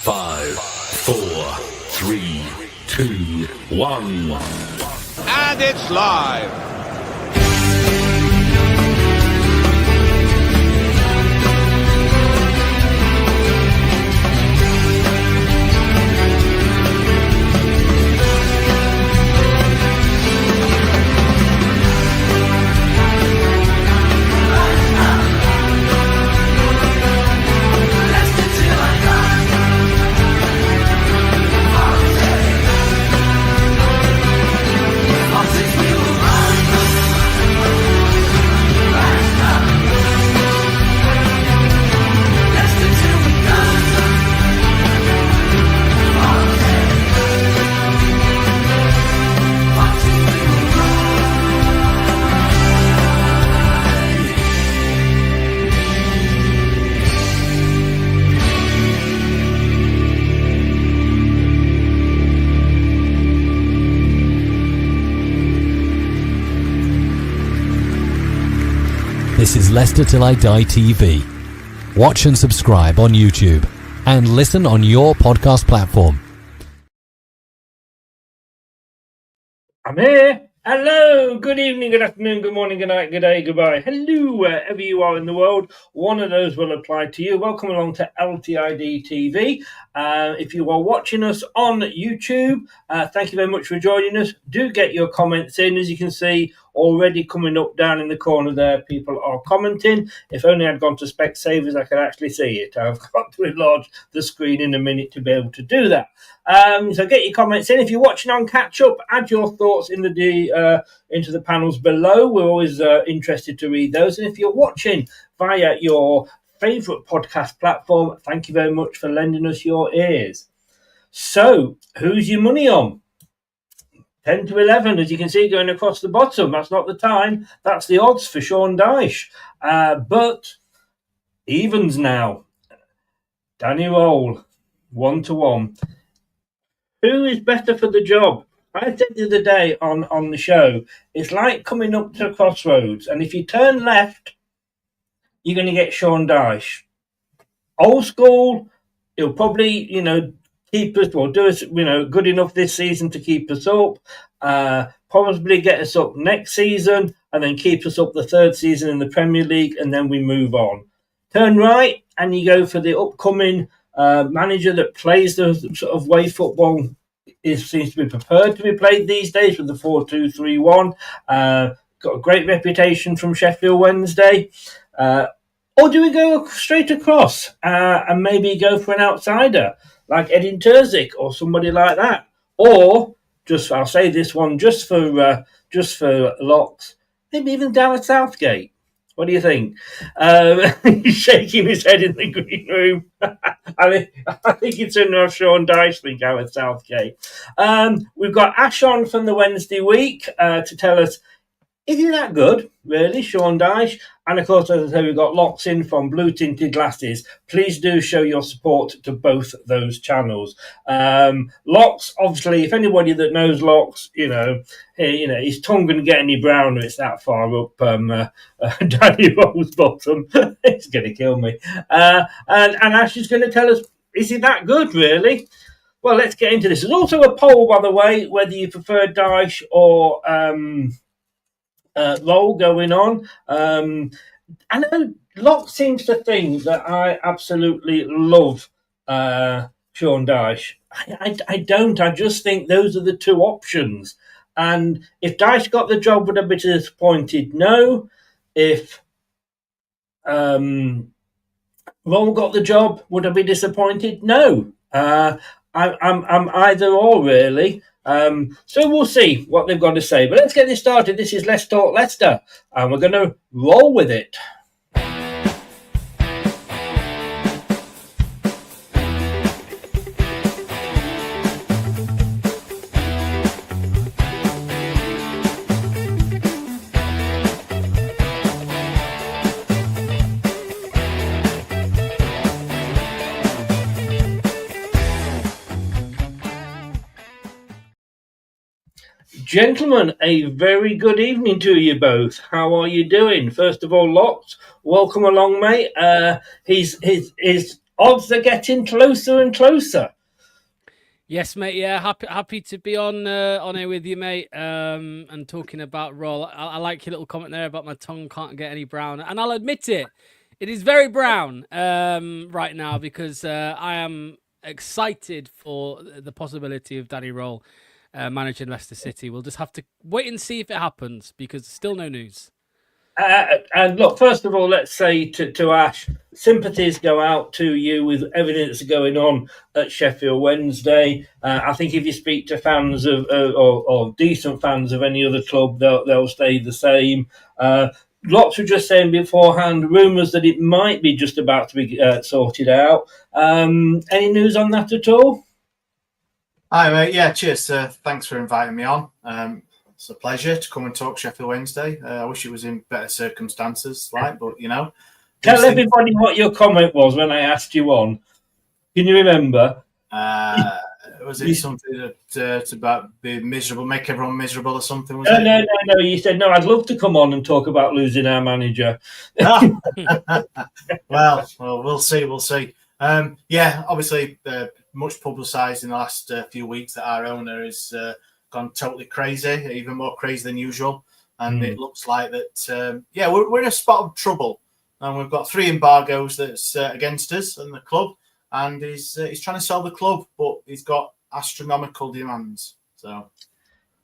5, 4, 3, 2, 1. And it's live. This is Leicester Till I Die TV. Watch and subscribe on YouTube and listen on your podcast platform. I'm here. Hello. Good evening, good afternoon, good morning, good night, good day, goodbye. Hello, wherever you are in the world. One of those will apply to you. Welcome along to LTID TV. If you are watching us on YouTube, thank you very much for joining us. Do get your comments in. As you can see, already coming up down in the corner there, people are commenting. If only I'd gone to Specsavers, I could actually see it. I've got to enlarge the screen in a minute to be able to do that. So get your comments in. If you're watching on catch up, add your thoughts in into the panels below. We're always interested to read those. And if you're watching via your favourite podcast platform, thank you very much for lending us your ears. So, who's your money on? 10 to 11, as you can see, going across the bottom. That's not the time. That's the odds for Sean Dyche. But evens now. Danny Rohl, 1-1. Who is better for the job? I said the other day on the show, it's like coming up to a crossroads, and if you turn left, you're going to get Sean Dyche. Old school, he'll probably, keep us, or do us, good enough this season to keep us up. Probably get us up next season, and then keep us up the third season in the Premier League, and then we move on. Turn right, and you go for the upcoming manager that plays the sort of way football seems to be prepared to be played these days with the 4-2-3-1. Got a great reputation from Sheffield Wednesday. Or do we go straight across and maybe go for an outsider like Edin Terzic or somebody like that? Or I'll say this one just for locks, maybe even Gareth Southgate. What do you think? He's shaking his head in the green room. I think it's enough Sean Dyche than Gareth Southgate. We've got Ash on from the Wednesday week to tell us, is he that good, really, Sean Dyche? And, of course, as I say, we've got Locks in from Blue Tinted Glasses. Please do show your support to both those channels. Locks, obviously, if anybody that knows Locks, his tongue wouldn't get any browner. It's that far up Danny Rohl's bottom. It's going to kill me. And Ash is going to tell us, is he that good, really? Well, let's get into this. There's also a poll, by the way, whether you prefer Dyche or Rohl going on. I know Locke seems to think that I absolutely love Sean Dyche. I don't. I just think those are the two options. And if Dyche got the job, would I be disappointed? No. If Rohl got the job, would I be disappointed? No. I'm either or, really. So we'll see what they've got to say. But let's get this started. This is Let's Talk Leicester, and we're going to roll with it. Gentlemen, a very good evening to you both. How are you doing? First of all, Locks, welcome along, mate. His Odds are getting closer and closer. Yes, mate. Yeah, happy to be on here with you, mate. And talking about Roll. I like your little comment there about my tongue can't get any browner, and I'll admit it. It is very brown right now because I am excited for the possibility of Danny Roll managing Leicester City. We'll just have to wait and see if it happens because still no news. And look, first of all, let's say to Ash, sympathies go out to you with everything that's going on at Sheffield Wednesday. I think if you speak to fans or decent fans of any other club, they'll stay the same. Lots were just saying beforehand, rumours that it might be just about to be sorted out. Any news on that at all? Hi, mate. Yeah, cheers. Thanks for inviting me on. It's a pleasure to come and talk Sheffield Wednesday. I wish it was in better circumstances, but Tell everybody what your comment was when I asked you on. Can you remember? Was it something that about be miserable, make everyone miserable, or something? Was No. You said no. I'd love to come on and talk about losing our manager. Well, we'll see. We'll see. Obviously, much publicised in the last few weeks that our owner has gone totally crazy, even more crazy than usual. And it looks like that, we're in a spot of trouble. And we've got 3 embargoes that's against us and the club. And he's trying to sell the club, but he's got astronomical demands. So,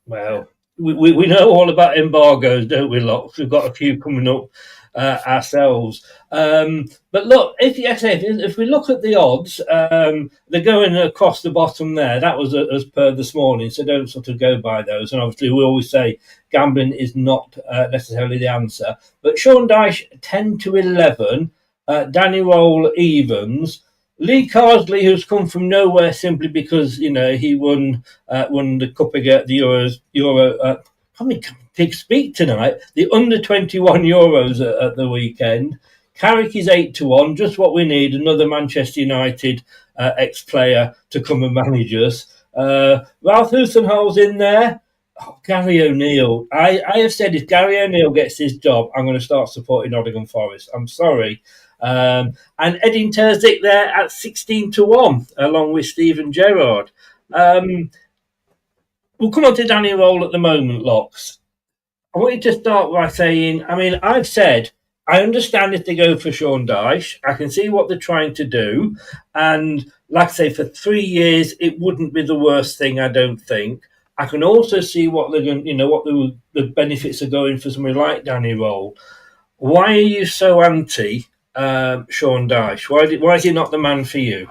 well, we know all about embargoes, don't we, Locke? We've got a few coming up ourselves. But look, if we look at the odds, they're going across the bottom there. That was as per this morning, so don't sort of go by those. And obviously, we always say gambling is not necessarily the answer. But Sean Dyche 10-11, Danny Roll evens. Lee Carsley, who's come from nowhere simply because he won the cup again, the Euro. Big speak tonight. The under 21 Euros at the weekend. Carrick is 8-1, just what we need. Another Manchester United ex-player to come and manage us. Ralph Hoosenholz in there. Oh, Gary O'Neill. I have said if Gary O'Neill gets his job, I'm going to start supporting Nottingham Forest. I'm sorry. And Edin Terzic there at 16-1, along with Stephen Gerrard. We'll come on to Danny Roll at the moment, Locks. I want you to start by saying, I've said, I understand if they go for Sean Dyche. I can see what they're trying to do. And like I say, for 3 years, it wouldn't be the worst thing, I don't think. I can also see what they're going, what the benefits are going for somebody like Danny Roll. Why are you so anti Sean Dyche? Why is he not the man for you?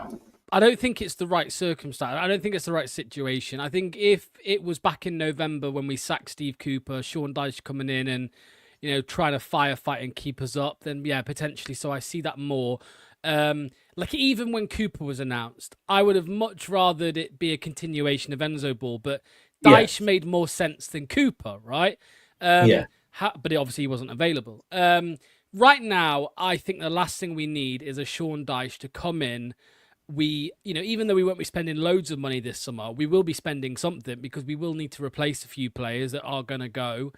I don't think it's the right circumstance. I don't think it's the right situation. I think if it was back in November when we sacked Steve Cooper, Sean Dyche coming in and, trying to firefight and keep us up, then yeah, potentially. So I see that more. Even when Cooper was announced, I would have much rathered it be a continuation of Enzo Ball, but Dyche made more sense than Cooper, right? But obviously he wasn't available. Right now, I think the last thing we need is a Sean Dyche to come in. We, even though we won't be spending loads of money this summer, we will be spending something because we will need to replace a few players that are going to go.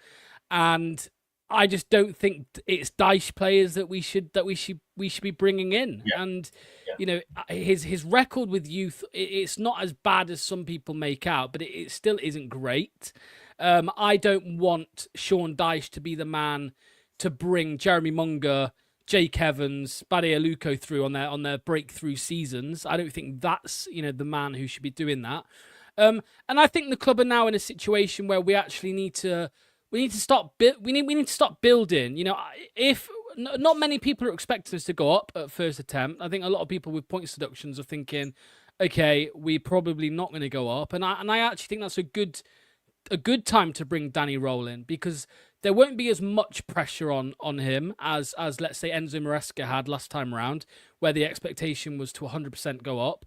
And I just don't think it's Dyche players that we should be bringing in. Yeah. And his record with youth, it's not as bad as some people make out, but it still isn't great. I don't want Sean Dyche to be the man to bring Jeremy Munger, Jake Evans, Badialuko through on their breakthrough seasons. I don't think that's the man who should be doing that. And I think the club are now in a situation where we actually need to stop building. If not many people are expecting us to go up at first attempt, I think a lot of people with points deductions are thinking, okay, we're probably not going to go up, and I actually think that's a good time to bring Danny Roll in because there won't be as much pressure on him as let's say Enzo Maresca had last time around, where the expectation was to 100% go up.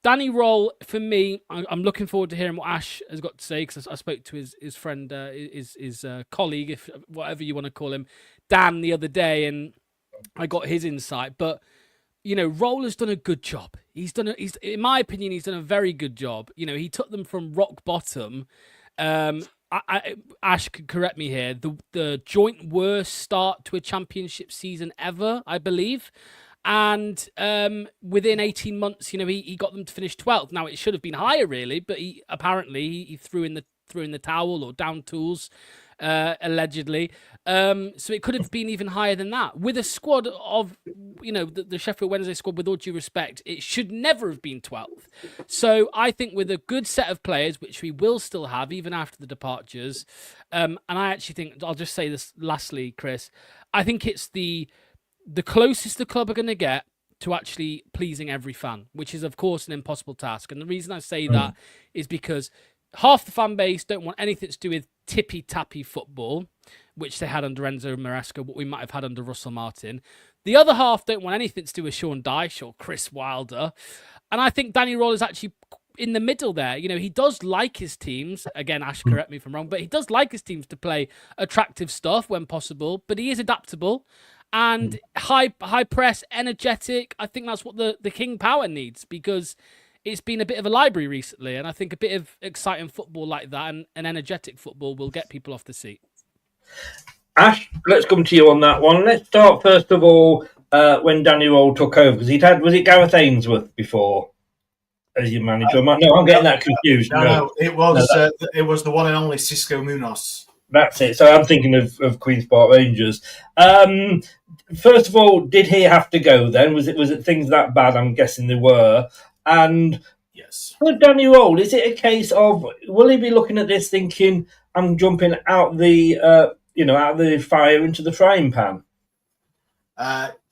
Danny Roll, for me, I'm looking forward to hearing what Ash has got to say because I spoke to his friend, his colleague, if whatever you want to call him, Dan, the other day, and I got his insight. But Roll has done a good job. In my opinion, he's done a very good job. He took them from rock bottom. Ash could correct me here. The joint worst start to a championship season ever, I believe. And within 18 months, he got them to finish 12th. Now, it should have been higher, really, but he threw in the towel or down tools, allegedly. So it could have been even higher than that. With a squad of, the Sheffield Wednesday squad, with all due respect, it should never have been 12th. So I think with a good set of players, which we will still have even after the departures, and I actually think, I'll just say this lastly, Chris, I think it's the closest the club are going to get to actually pleasing every fan, which is, of course, an impossible task. And the reason I say that is because half the fan base don't want anything to do with tippy-tappy football, which they had under Enzo Maresca, what we might have had under Russell Martin. The other half don't want anything to do with Sean Dyche or Chris Wilder. And I think Danny Rohl is actually in the middle there. He does like his teams. Again, Ash, correct me if I'm wrong, but he does like his teams to play attractive stuff when possible, but he is adaptable. And high press, energetic. I think that's what the King Power needs, because it's been a bit of a library recently. And I think a bit of exciting football like that and energetic football will get people off the seat. Ash, let's come to you on that one. Let's start first of all when Danny Rohl took over, because was it Gareth Ainsworth before as your manager? No, I'm getting that confused. No, it was the one and only Cisco Munoz. That's it. So I'm thinking of Queen's Park Rangers. First of all, did he have to go then? Was it things that bad? I'm guessing they were. And yes, for Danny Rohl, is it a case of, will he be looking at this thinking, I'm jumping out the out the fire into the frying pan?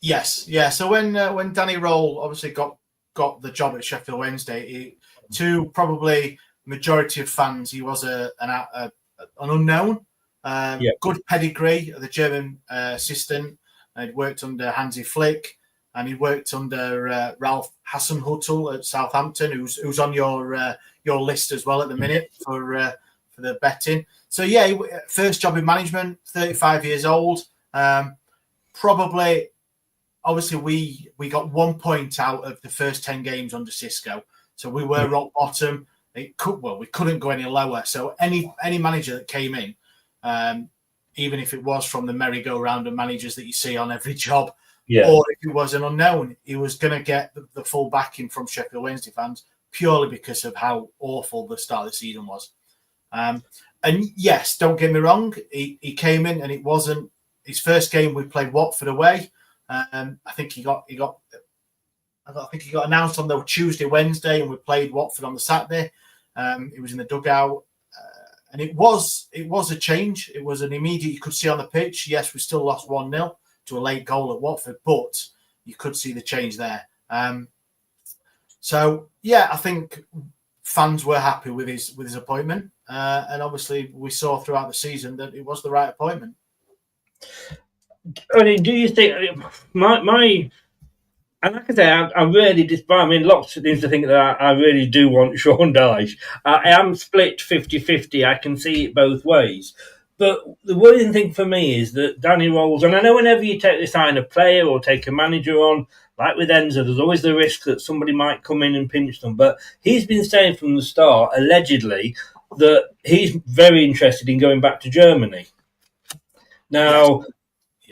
Yes, yeah. So when Danny Rohl obviously got the job at Sheffield Wednesday, to probably majority of fans, he was an unknown. Good pedigree, the German assistant. He'd worked under Hansi Flick, and he worked under Ralph Hasenhüttl at Southampton, who's on your list as well at the minute for the betting. So yeah, first job in management, 35 years old. Probably, obviously, we got 1 point out of the first 10 games under Cisco, so we were rock bottom. We couldn't go any lower. So any manager that came in, even if it was from the merry-go-round of managers that you see on every job, or if it was an unknown, he was going to get the full backing from Sheffield Wednesday fans purely because of how awful the start of the season was. And yes, don't get me wrong, he came in and it wasn't his first game. We played Watford away. I think he got announced on the Tuesday, Wednesday, and we played Watford on the Saturday. It was in the dugout. And it was a change. It was an immediate, you could see on the pitch. Yes, we still lost 1-0 to a late goal at Watford, but you could see the change there. So yeah, I think fans were happy with his appointment, and obviously we saw throughout the season that it was the right appointment. I mean, do you think my and like I say, I really despite. I mean, lots seems to think that I really do want Sean Dyche. I am split 50-50. I can see it both ways. But the worrying thing for me is that Danny Rohl's, and I know whenever you take this sign a player or take a manager on, like with Enzo, there's always the risk that somebody might come in and pinch them. But he's been saying from the start, allegedly, that he's very interested in going back to Germany. Now,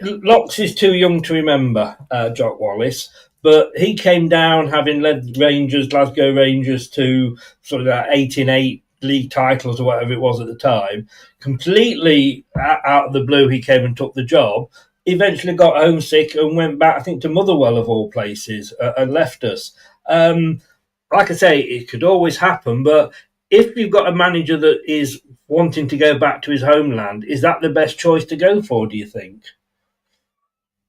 Locks is too young to remember, Jock Wallace, but he came down having led Glasgow Rangers, to sort of that 8-in-8 league titles or whatever it was at the time. Completely out of the blue, he came and took the job. Eventually got homesick and went back, I think, to Motherwell of all places, and left us. Like I say, it could always happen, but if you've got a manager that is wanting to go back to his homeland, is that the best choice to go for, do you think?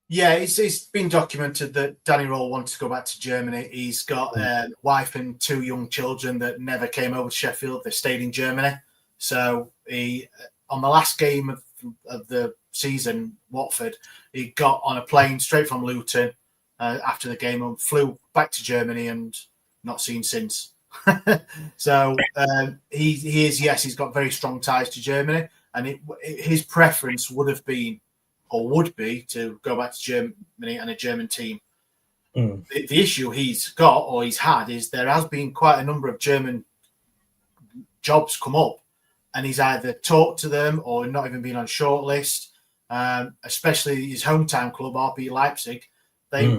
Yeah, it's been documented that Danny Rohl wants to go back to Germany. He's got a wife and 2 young children that never came over to Sheffield. They stayed in Germany. So he, on the last game of the season, Watford, he got on a plane straight from Luton after the game and flew back to Germany and not seen since. So he is, yes, he's got very strong ties to Germany, and his preference would have been, or would be, to go back to Germany and a German team. The issue he's got, or he's had, is there has been quite a number of German jobs come up, and he's either talked to them or not even been on shortlist. Especially his hometown club, RB Leipzig,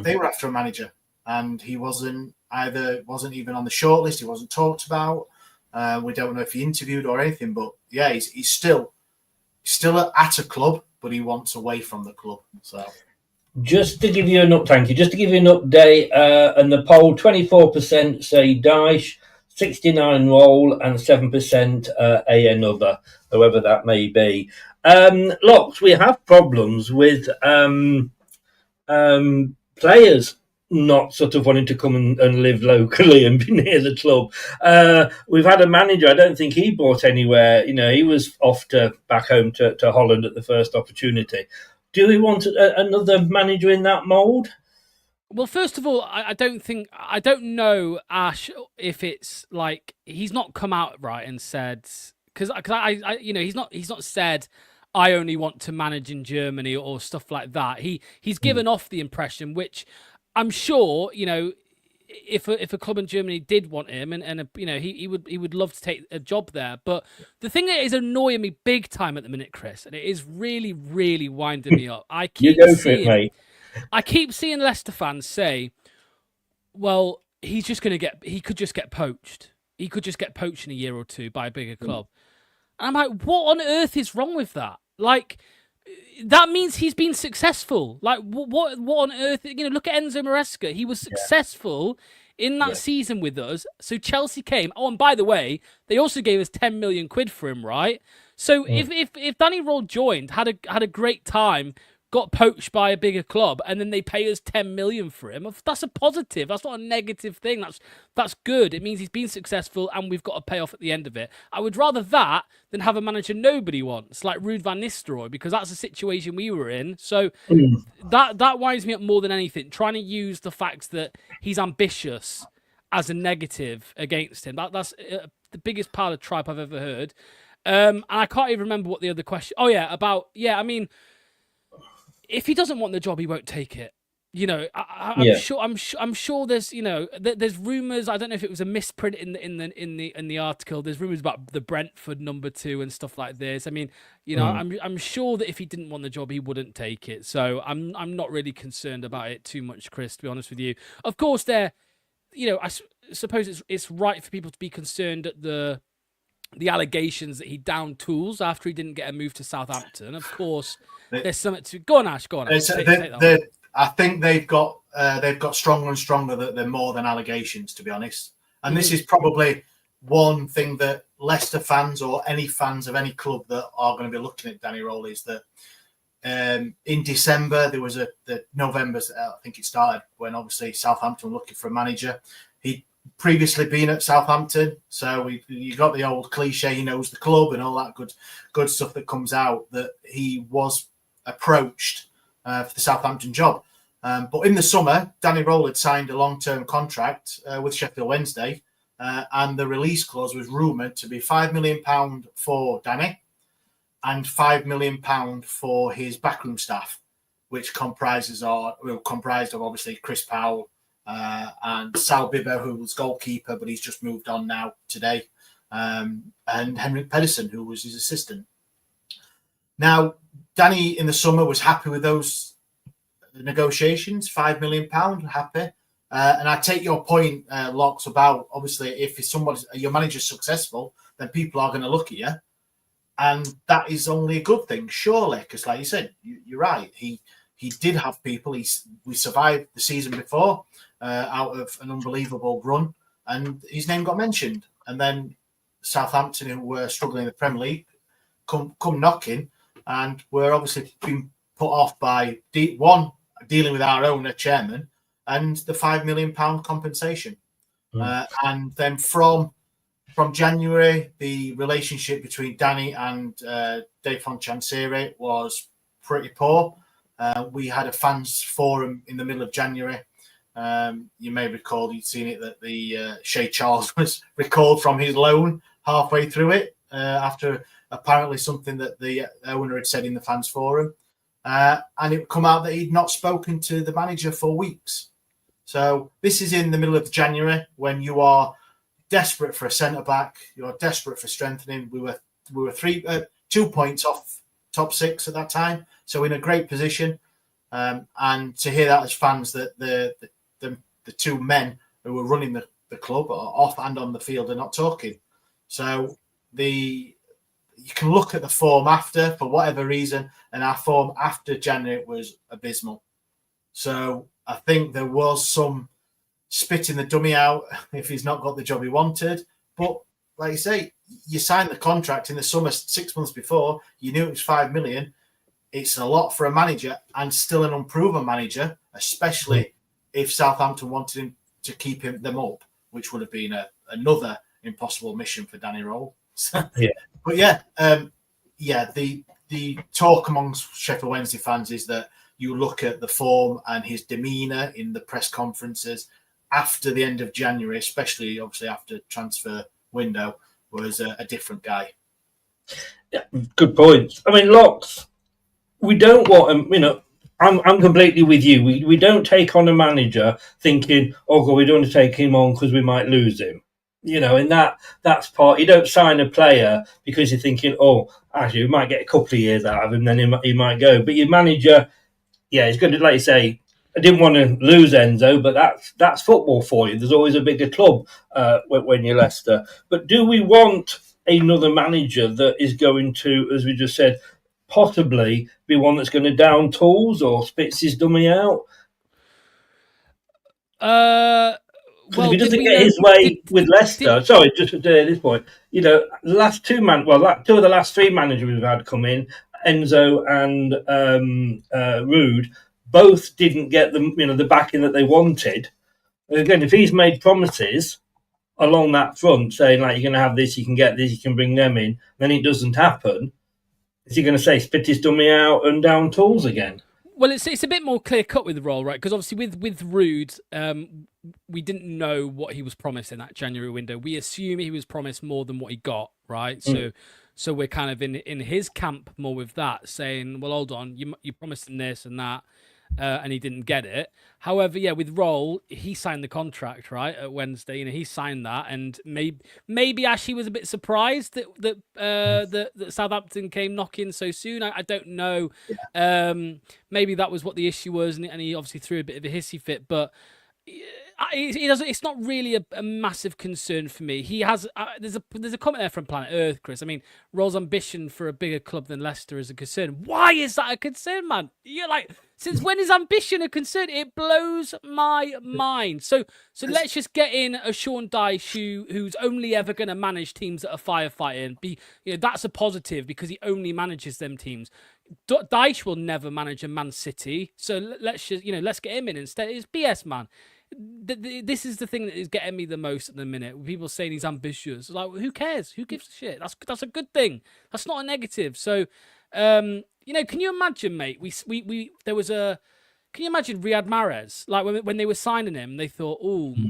They were after a manager, and he wasn't even on the shortlist. He wasn't talked about. We don't know if he interviewed or anything, but yeah, he's still at a club, but he wants away from the club. So. Just to give you an update, and the poll, 24% say Dyche, 69 Rohl, and 7% another, whoever that may be. Look, we have problems with players not sort of wanting to come and live locally and be near the club. We've had a manager, I don't think he bought anywhere. He was off back home to Holland at the first opportunity. Do we want another manager in that mould? Well, first of all, I don't know, Ash, if it's like he's not come out right and said, because he's not said I only want to manage in Germany or stuff like that. He's given off the impression, which I'm sure, if a club in Germany did want him, and he would love to take a job there. But the thing that is annoying me big time at the minute, Chris, and it is really, really winding me up. I keep seeing Leicester fans say, "Well, he could just get poached. He could just get poached in a year or two by a bigger club." And I'm like, what on earth is wrong with that? Like, that means he's been successful. Like, what on earth? Look at Enzo Maresca. He was successful in that season with us. So Chelsea came. Oh, and by the way, they also gave us 10 million quid for him, right? So if Danny Rohl joined, had a great time, got poached by a bigger club, and then they pay us 10 million for him, that's a positive. That's not a negative thing. That's good. It means he's been successful, and we've got a payoff at the end of it. I would rather that than have a manager nobody wants, like Ruud van Nistelrooy, because that's a situation we were in. So that winds me up more than anything. Trying to use the fact that he's ambitious as a negative against him. That's the biggest pile of tripe I've ever heard. And I can't even remember what the other question. Oh yeah, I mean, if he doesn't want the job, he won't take it. I'm sure there's there's rumours. I don't know if it was a misprint in the article. There's rumours about the Brentford number 2 and stuff like this. I mean, I'm sure that if he didn't want the job, he wouldn't take it. So I'm not really concerned about it too much, Chris. To be honest with you, of course, I suppose it's right for people to be concerned at the allegations that he downed tools after he didn't get a move to Southampton. Of course, there's something to go on, Ash. Go on. I think they've got stronger and stronger that they're more than allegations, to be honest. And this is probably one thing that Leicester fans or any fans of any club that are going to be looking at Danny Rohl is that in December there was November, I think it started when obviously Southampton were looking for a manager. He'd previously been at Southampton, so you got the old cliche, he knows the club and all that good stuff that comes out, that he was approached for the Southampton job. But in the summer, Danny Rohl had signed a long-term contract with Sheffield Wednesday, and the release clause was rumoured to be £5 million for Danny and £5 million for his backroom staff, which comprised of obviously Chris Powell and Sal Bibbo, who was goalkeeper, but he's just moved on now today, and Henrik Pedersen, who was his assistant. Now, Danny in the summer was happy with those negotiations, £5 million, happy. And I take your point, Locks, about obviously if your manager's successful, then people are going to look at you. And that is only a good thing, surely, because like you said, you're right. He did have people. We survived the season before out of an unbelievable run, and his name got mentioned. And then Southampton, who were struggling in the Premier League, come knocking, and we're obviously being put off by dealing with our owner, chairman, and the £5 million compensation. And then from January, the relationship between Danny and Dave Chansiri was pretty poor. We had a fans forum in the middle of January. You may recall, you'd seen it, that the Shea Charles was recalled from his loan halfway through it after apparently something that the owner had said in the fans forum. And it would come out that he'd not spoken to the manager for weeks. So this is in the middle of January when you are desperate for a centre-back. You're desperate for strengthening. We were 2 points off top 6 at that time. So in a great position. And to hear that as fans, that the two men who were running the club off and on the field are not talking. So you can look at the form after, for whatever reason, and our form after January was abysmal. So I think there was some spitting the dummy out if he's not got the job he wanted. But like you say, you signed the contract in the summer 6 months before. You knew it was 5 million. It's a lot for a manager, and still an unproven manager, especially if Southampton wanted him to keep them up, which would have been another impossible mission for Danny Rohl. But the talk amongst Sheffield Wednesday fans is that you look at the form and his demeanour in the press conferences after the end of January, especially obviously after transfer window, was a different guy. Yeah, good point. I mean, Locks, we don't want him, I'm completely with you. We don't take on a manager thinking, oh, God, we don't want to take him on because we might lose him. And that's part. You don't sign a player because you're thinking, oh, actually, we might get a couple of years out of him, then he might go. But your manager, he's going to, like you say, I didn't want to lose Enzo, but that's football for you. There's always a bigger club when you're Leicester. But do we want another manager that is going to, as we just said, possibly be one that's going to down tools or spits his dummy out? If he doesn't get his way with Leicester, sorry, just at this point, the last two of the last three managers we've had come in, Enzo and Rude, both didn't get the backing that they wanted. Again, if he's made promises along that front, saying like you're going to have this, you can get this, you can bring them in, then it doesn't happen. Is he going to say spit his dummy out and down tools again? Well, it's a bit more clear cut with Rohl, right? Because obviously with Rude, we didn't know what he was promised in that January window. We assume he was promised more than what he got, right? So we're kind of in his camp more with that, saying, well, hold on, you promised him this and that, and he didn't get it. However, with Rohl, he signed the contract, right, at Wednesday. He signed that, and maybe Ashley was a bit surprised that Southampton came knocking so soon. I don't know. Maybe that was what the issue was, and he obviously threw a bit of a hissy fit, but it's not really a massive concern for me. He has there's a comment there from Planet Earth, Chris. I mean, Rohl's ambition for a bigger club than Leicester is a concern. Why is that a concern, man? You're like, since when is ambition a concern? It blows my mind. So let's just get in a Sean Dyche who's only ever going to manage teams that are firefighting. That's a positive because he only manages them teams. Dyche will never manage a Man City. So let's just let's get him in instead. It's BS, man. This is the thing that is getting me the most at the minute. People saying he's ambitious. Like, who cares? Who gives a shit? That's a good thing. That's not a negative. So, can you imagine, mate? Can you imagine Riyad Mahrez? Like when they were signing him, they thought,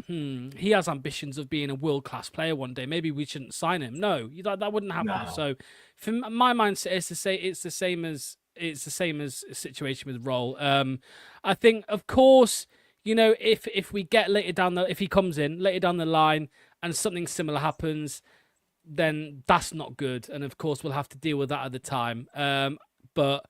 he has ambitions of being a world-class player one day. Maybe we shouldn't sign him. No, that wouldn't happen. No. So, from my mindset, it's the same as a situation with Rohl. I think, of course, if we get if he comes in later down the line and something similar happens, then that's not good. And of course, we'll have to deal with that at the time. But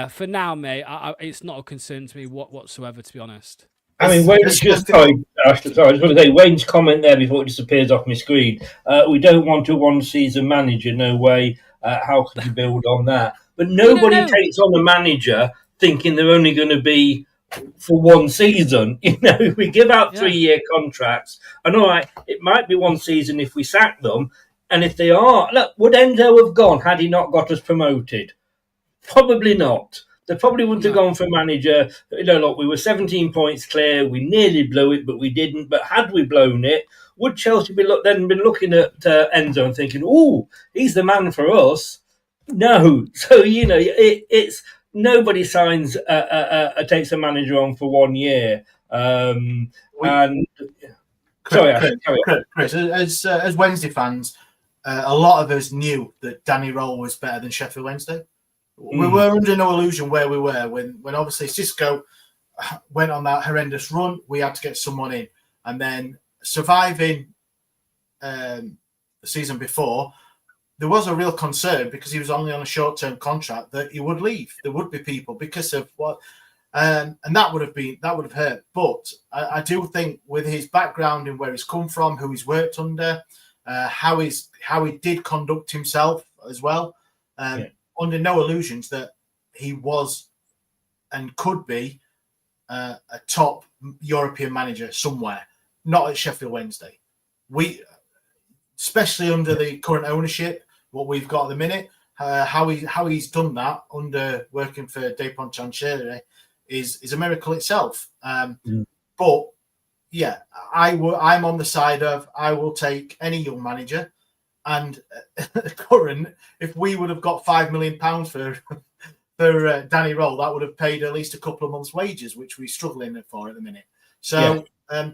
for now, mate, it's not a concern to me whatsoever, to be honest. I mean, Wayne's I just want to say, Wayne's comment there before it disappears off my screen. We don't want a one-season manager, no way. How could you build on that? But nobody takes on a manager thinking they're only going to be for one season. We give out 3-year contracts, and all right, it might be one season if we sack them. And if they are, look, would Enzo have gone had he not got us promoted? Probably not. They probably wouldn't have gone for manager. Look, we were 17 points clear. We nearly blew it, but we didn't. But had we blown it, would Chelsea been looking at Enzo and thinking, "Oh, he's the man for us"? No. So it's nobody signs takes a manager on for 1 year. Chris, as Wednesday fans, a lot of us knew that Danny Rohl was better than Sheffield Wednesday. We were under no illusion where we were when obviously Cisco went on that horrendous run. We had to get someone in, and then surviving the season before, there was a real concern because he was only on a short-term contract that he would leave. There would be people because of what And that would have hurt. But I do think with his background and where he's come from, who he's worked under, how he did conduct himself as well, under no illusions that he was and could be a top European manager somewhere, not at Sheffield Wednesday. Especially under the current ownership, what we've got at the minute, how he's done that under working for Depon Chanchere is a miracle itself. But yeah, I'm on the side of I will take any young manager, and current, if we would have got £5 million for Danny Rohl, that would have paid at least a couple of months' wages, which we're struggling for at the minute. So I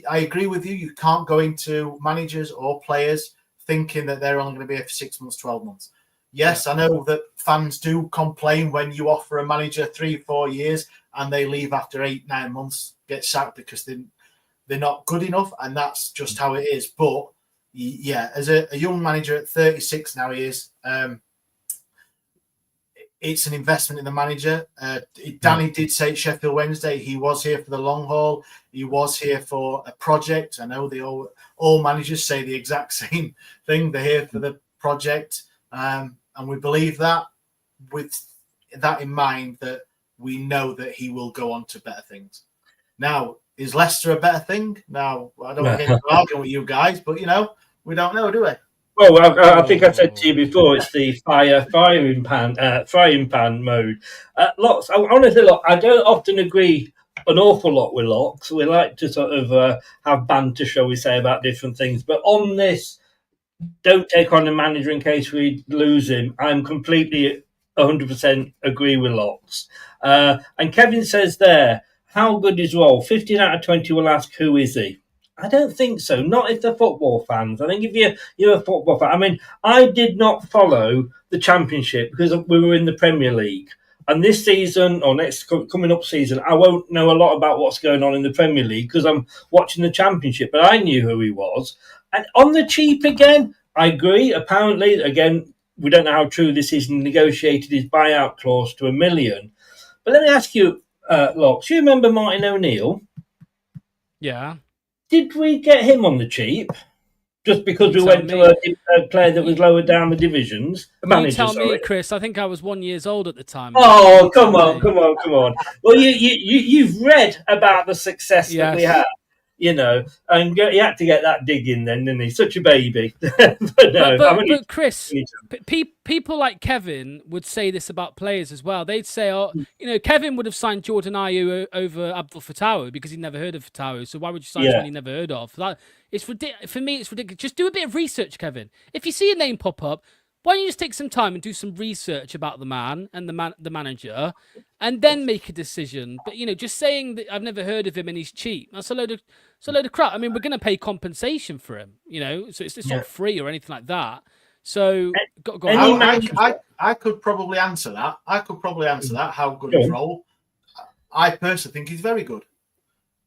agree with you. You can't go into managers or players thinking that they're only going to be here for 6 months, 12 months. Yes, I know that fans do complain when you offer a manager 3-4 years and they leave after 8-9 months, get sacked because they're not good enough, and that's just how it is. But yeah, as a young manager at 36 now, he is. It's an investment in the manager. Danny did say at Sheffield Wednesday he was here for the long haul. He was here for a project. I know all managers say the exact same thing. They're here for the project. And we believe that with that in mind, that we know that he will go on to better things. Now, is Leicester a better thing? Now, I don't want to get into an argument with you guys, but, we don't know, do we? Well, I think I said to you before, it's the frying pan mode. Lots. I want to say, look, I don't often agree an awful lot with Locks. We like to sort of have banter, shall we say, about different things. But on this, don't take on the manager in case we lose him. I'm completely 100% agree with Locks. And Kevin says there, how good is Rohl? 15 out of 20 will ask, who is he? I don't think so. Not if they're football fans. I think if you're a football fan. I mean, I did not follow the Championship because we were in the Premier League. And this season, or next coming up season, I won't know a lot about what's going on in the Premier League because I'm watching the Championship. But I knew who he was. And on the cheap again, I agree. Apparently, again, we don't know how true this is, negotiated his buyout clause to $1 million. But let me ask you, Locks, you remember Martin O'Neill? Yeah. Did we get him on the cheap just because we went to a player that was lower down the divisions? Tell me, Chris. I think I was 1 year old at the time. Oh, come on. Well, you've read about the success that we had. And he had to get that dig in then, didn't he? Such a baby. but Chris, people like Kevin would say this about players as well. They'd say, Kevin would have signed Jordan Ayew over Abdul Fatawu because he'd never heard of Fatawu. So why would you sign someone he never heard of? For me, it's ridiculous. Just do a bit of research, Kevin. If you see a name pop up, why don't you just take some time and do some research about the man and the manager, and then make a decision? But just saying that I've never heard of him and he's cheap, that's a load of crap. I mean, we're going to pay compensation for him, so it's not free or anything like that. So go on. I could probably answer that. How good is Rohl? I personally think he's very good.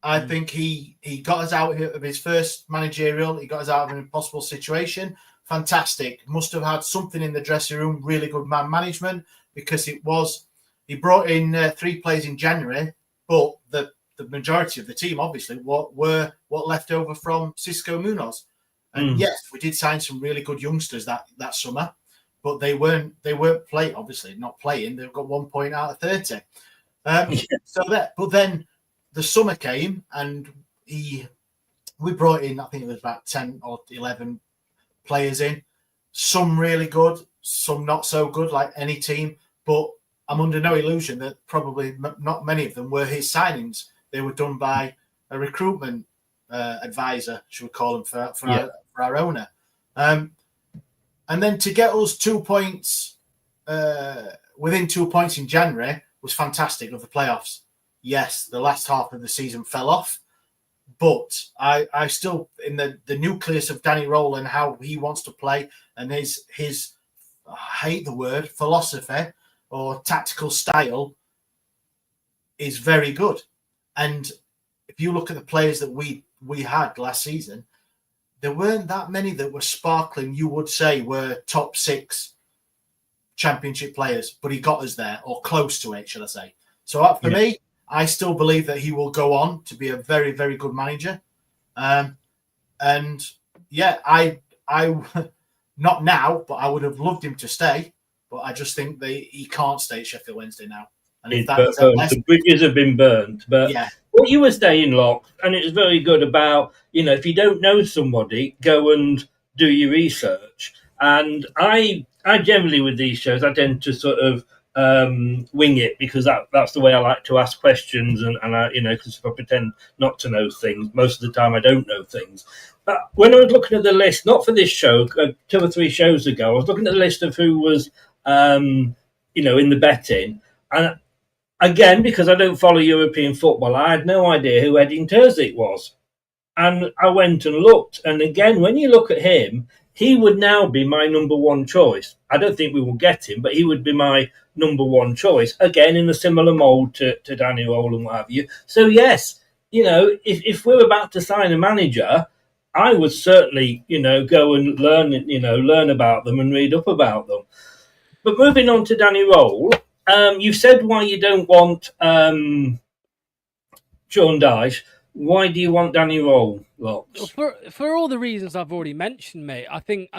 I think he got us out of his first managerial. He got us out of an impossible situation. Fantastic. Must have had something in the dressing room, really good man management, because he brought in 3 players in January, but the majority of the team, obviously, were left over from Cisco Munoz. And yes, we did sign some really good youngsters that summer, but they weren't playing, obviously not playing. They've got 1 point out of 30. But then the summer came and we brought in, I think it was about 10 or 11 players in, some really good, some not so good, like any team. But I'm under no illusion that probably not many of them were his signings. They were done by a recruitment advisor, should we call him, for our owner. And then to get us 2 points within 2 points in January was fantastic of the playoffs. Yes, the last half of the season fell off. But I still, in the nucleus of Danny Rohl and how he wants to play and his I hate the word, philosophy or tactical style is very good. And if you look at the players that we had last season, there weren't that many that were sparkling, you would say, were top 6 championship players, but he got us there, or close to it, shall I say. So for me, I still believe that he will go on to be a very, very good manager. And yeah, I not now, but I would have loved him to stay. But I just think he can't stay at Sheffield Wednesday now. And if that's the bridges have been burnt. But what you were saying, Locke, and it was very good about, if you don't know somebody, go and do your research. And I generally, with these shows, I tend to sort of wing it, because that's the way I like to ask questions. And I, because if I pretend not to know things, most of the time I don't know things. But when I was looking at the list, not for this show, 2 or 3 shows ago, I was looking at the list of who was, in the betting. And again, because I don't follow European football, I had no idea who Edin Terzic was. And I went and looked. And again, when you look at him, he would now be my number one choice. I don't think we will get him, but he would be my number one choice. Again, in a similar mould to Danny Rohl and what have you. So, yes, if we're about to sign a manager, I would certainly, go and learn about them and read up about them. But moving on to Danny Rohl, you've said why you don't want Sean Dyche. Why do you want Danny Rohl, Locks? For all the reasons I've already mentioned, mate. I think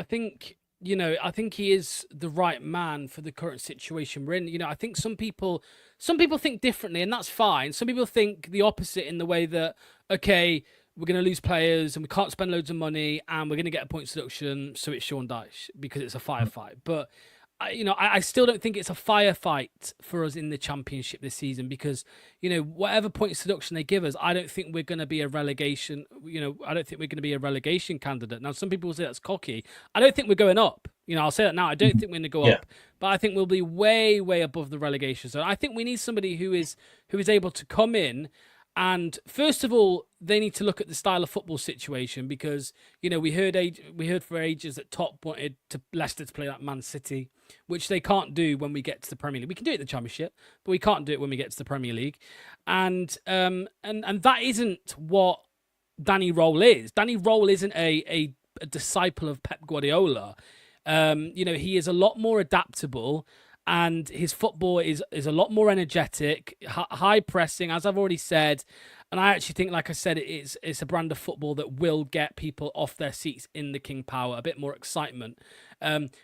he is the right man for the current situation we're in. I think some people think differently, and that's fine. Some people think the opposite, in the way that, okay, we're going to lose players and we can't spend loads of money and we're going to get a points deduction, so it's Sean Dyche because it's a firefight. But I still don't think it's a firefight for us in the Championship this season, because, whatever points deduction they give us, I don't think we're going to be a relegation. I don't think we're going to be a relegation candidate. Now, some people will say that's cocky. I don't think we're going up. I'll say that now. I don't think we're going to go up, but I think we'll be way, way above the relegation zone. I think we need somebody who is able to come in. And first of all, they need to look at the style of football situation, because we heard for ages that Top wanted Leicester to play like Man City, which they can't do when we get to the Premier League. We can do it in the Championship, but we can't do it when we get to the Premier League. And that isn't what Danny Rohl is. Danny Rohl isn't a disciple of Pep Guardiola. He is a lot more adaptable. And his football is a lot more energetic, high pressing, as I've already said. And I actually think, like I said, it's a brand of football that will get people off their seats in the King Power, a bit more excitement.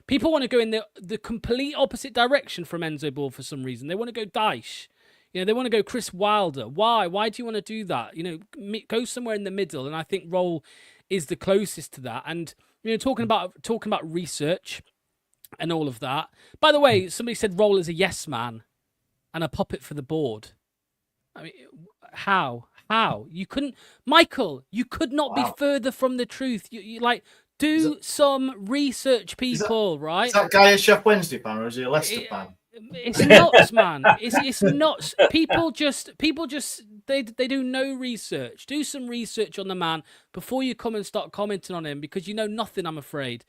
People want to go in the complete opposite direction from Enzo Ball for some reason. They want to go Dyche. They want to go Chris Wilder. Why? Why do you want to do that? Go somewhere in the middle. And I think Rohl is the closest to that. And talking about research and all of that. By the way, somebody said Rohl is a yes man and a puppet for the board. I mean, how? You couldn't, Michael, you could not be further from the truth. You do some research, people, right? Is that guy a Sheffield Wednesday fan, or is he a Leicester fan? It's nuts, man. It's nuts. People just they do no research. Do some research on the man before you come and start commenting on him, because you know nothing, I'm afraid.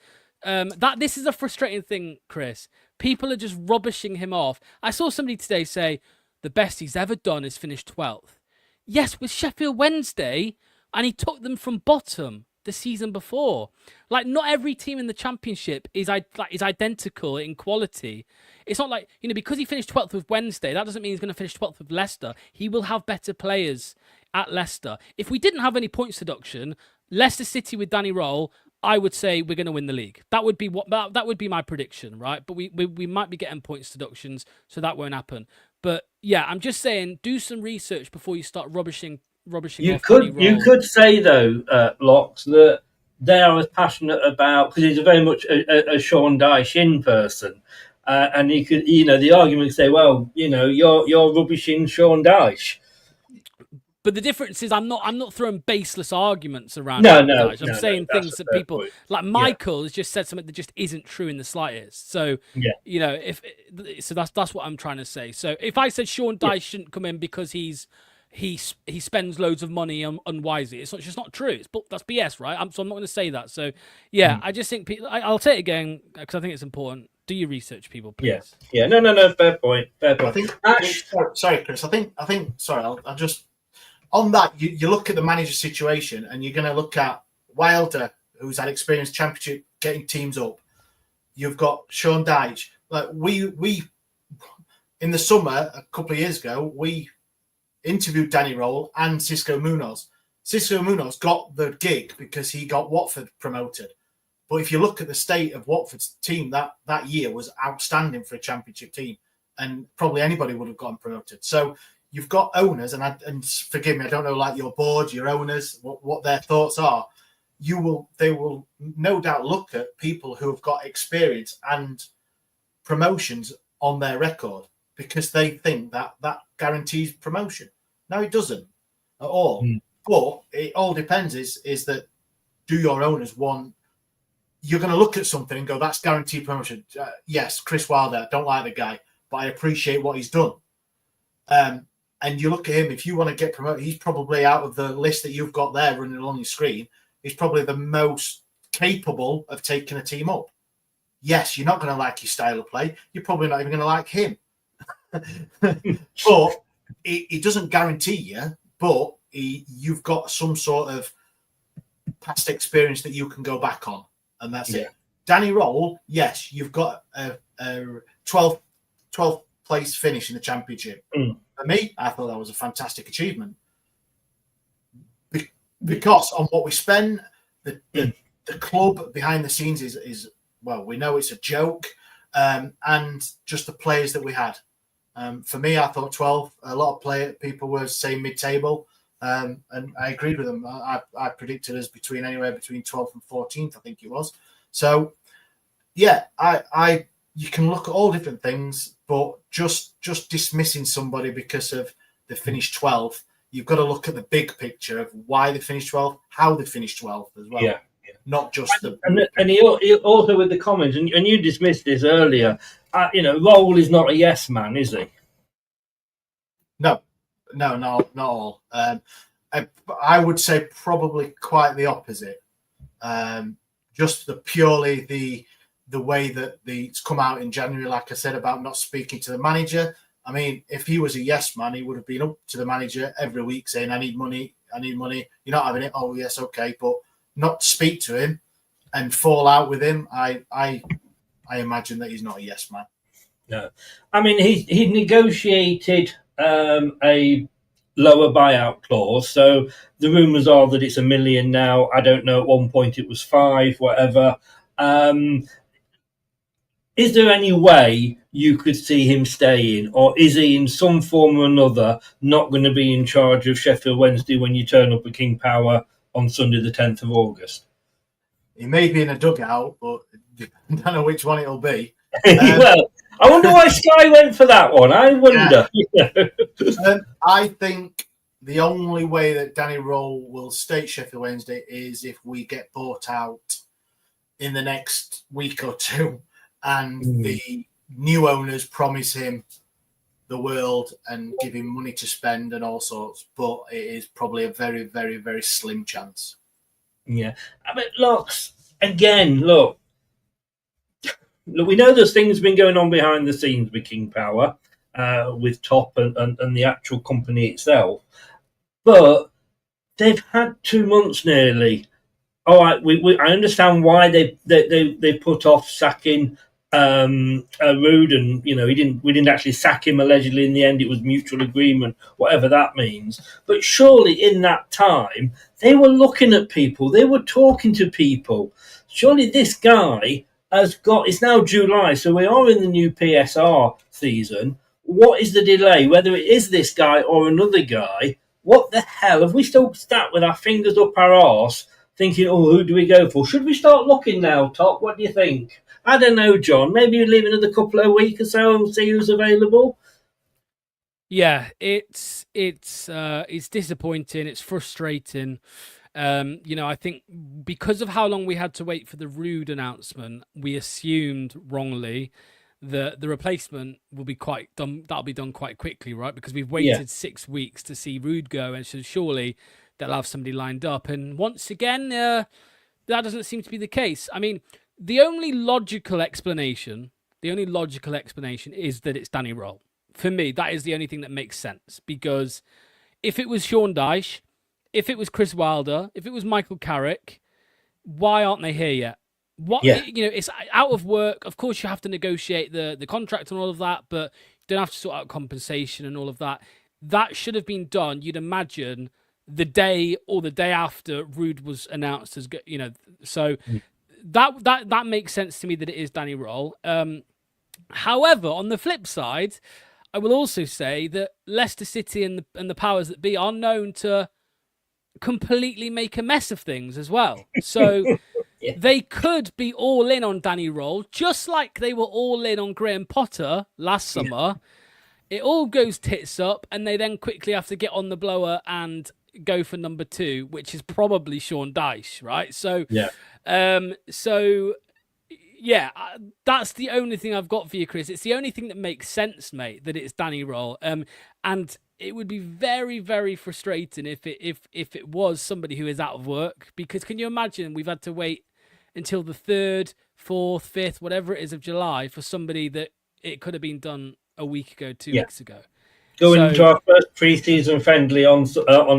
This is a frustrating thing, Chris. People are just rubbishing him off. I saw somebody today say the best he's ever done is finish 12th. Yes, with Sheffield Wednesday, and he took them from bottom the season before. Not every team in the Championship is identical in quality. It's not like, because he finished 12th with Wednesday, that doesn't mean he's going to finish 12th with Leicester. He will have better players at Leicester. If we didn't have any points deduction, Leicester City with Danny Rohl, I would say we're going to win the league. That would be my prediction, right? But we might be getting points deductions, so that won't happen. But yeah, I'm just saying, do some research before you start rubbishing. You could say though, Locks, that they are as passionate about, because he's very much a Sean Dyche in person, and he could, the argument could say, well, you're rubbishing Sean Dyche. But the difference is, I'm not throwing baseless arguments around. No, I'm saying things that people point. Like Michael has just said something that just isn't true in the slightest. So that's what I'm trying to say. So if I said Sean Dyche shouldn't come in because he spends loads of money unwisely, it's just not true. That's BS, right? So I'm not going to say that. So I just think I'll say it again because I think it's important. Do your research, people, please. Yeah. No. Fair point. I think. Sorry, Chris. I'll just. On that, you look at the manager situation, and you're going to look at Wilder, who's had experience Championship getting teams up. You've got Sean Dyche. in the summer, a couple of years ago, we interviewed Danny Rohl and Cisco Munoz. Cisco Munoz got the gig because he got Watford promoted. But if you look at the state of Watford's team, that year was outstanding for a championship team, and probably anybody would have gotten promoted. So you've got owners, and forgive me, I don't know, like your board, your owners, what their thoughts are. They will no doubt look at people who have got experience and promotions on their record because they think that guarantees promotion. No, it doesn't at all. But it all depends is that do your owners want, you're going to look at something and go, that's guaranteed promotion. Yes, Chris Wilder, don't like the guy, but I appreciate what he's done. And you look at him, if you want to get promoted, he's probably out of the list that you've got there running along your screen, he's probably the most capable of taking a team up. Yes, you're not going to like his style of play. You're probably not even going to like him. But it doesn't guarantee you, but you've got some sort of past experience that you can go back on, and that's it. Danny Rohl, yes, you've got a 12th place finish in the championship. For me, I thought that was a fantastic achievement because on what we spend, the club behind the scenes is well, we know it's a joke, and just the players that we had. For me, I thought 12. A lot of people were saying mid-table. And I agreed with them. I predicted us anywhere between 12th and 14th, I think it was. So, yeah, you can look at all different things, but just dismissing somebody because of they finished 12th, you've got to look at the big picture of why they finished 12th, how they finished 12th as well. Yeah. Not just the... And he also with the comments, and you dismissed this earlier, Rohl is not a yes man, is he? No, not all. I would say probably quite the opposite. Just purely the way that it's come out in January, like I said, about not speaking to the manager. I mean, if he was a yes man, he would have been up to the manager every week saying, I need money. You're not having it. Oh, yes, okay. But not speak to him and fall out with him. I imagine that he's not a yes man. No. I mean, he negotiated a lower buyout clause. So the rumours are that it's $1 million now. I don't know. At one point it was 5, whatever. Is there any way you could see him staying, or is he in some form or another not going to be in charge of Sheffield Wednesday when you turn up at King Power on Sunday the 10th of August? He may be in a dugout, but I don't know which one it'll be. Well, I wonder why Sky went for that one. I wonder. Yeah. I think the only way that Danny Rohl will stay at Sheffield Wednesday is if we get bought out in the next week or two and the new owners promise him the world and give him money to spend and all sorts. But it is probably a very, very, very slim chance. Yeah. I mean, look, we know there's things been going on behind the scenes with King Power, with Top and the actual company itself. But they've had 2 months nearly. All right, I understand why they put off sacking Rude, and we didn't actually sack him allegedly in the end. It was mutual agreement, whatever that means. But surely in that time they were looking at people, they were talking to people. Surely this guy it's now July, so we are in the new PSR season. What is the delay? Whether it is this guy or another guy, what the hell? Have we still sat with our fingers up our arse thinking, who do we go for? Should we start looking now, Top? What do you think? I don't know, John. Maybe you leave another couple of weeks or so and see who's available. Yeah, it's disappointing. It's frustrating. I think because of how long we had to wait for the Rude announcement, we assumed wrongly that the replacement will be that'll be done quite quickly, right? Because we've waited 6 weeks to see Rude go, and so surely they'll have somebody lined up. And once again, that doesn't seem to be the case. I mean, the only logical explanation is that it's Danny Rohl. For me, that is the only thing that makes sense, because if it was Sean Dyche, if it was Chris Wilder, if it was Michael Carrick, why aren't they here yet? It's out of work. Of course, you have to negotiate the contract and all of that, but don't have to sort out compensation and all of that. That should have been done, you'd imagine, the day or the day after Ruud was announced as, so that makes sense to me that it is Danny Rohl. However, on the flip side, I will also say that Leicester City and the powers that be are known to completely make a mess of things as well. So they could be all in on Danny Rohl, just like they were all in on Graham Potter last summer. It all goes tits up, and they then quickly have to get on the blower and go for number 2, which is probably Sean Dyche, right? So, that's the only thing I've got for you, Chris. It's the only thing that makes sense, mate, that it's Danny Rohl. And it would be very, very frustrating if it was somebody who is out of work, because can you imagine we've had to wait until the 3rd, 4th, 5th, whatever it is of July for somebody that it could have been done a week ago, 2 weeks ago. Going into our first pre-season friendly on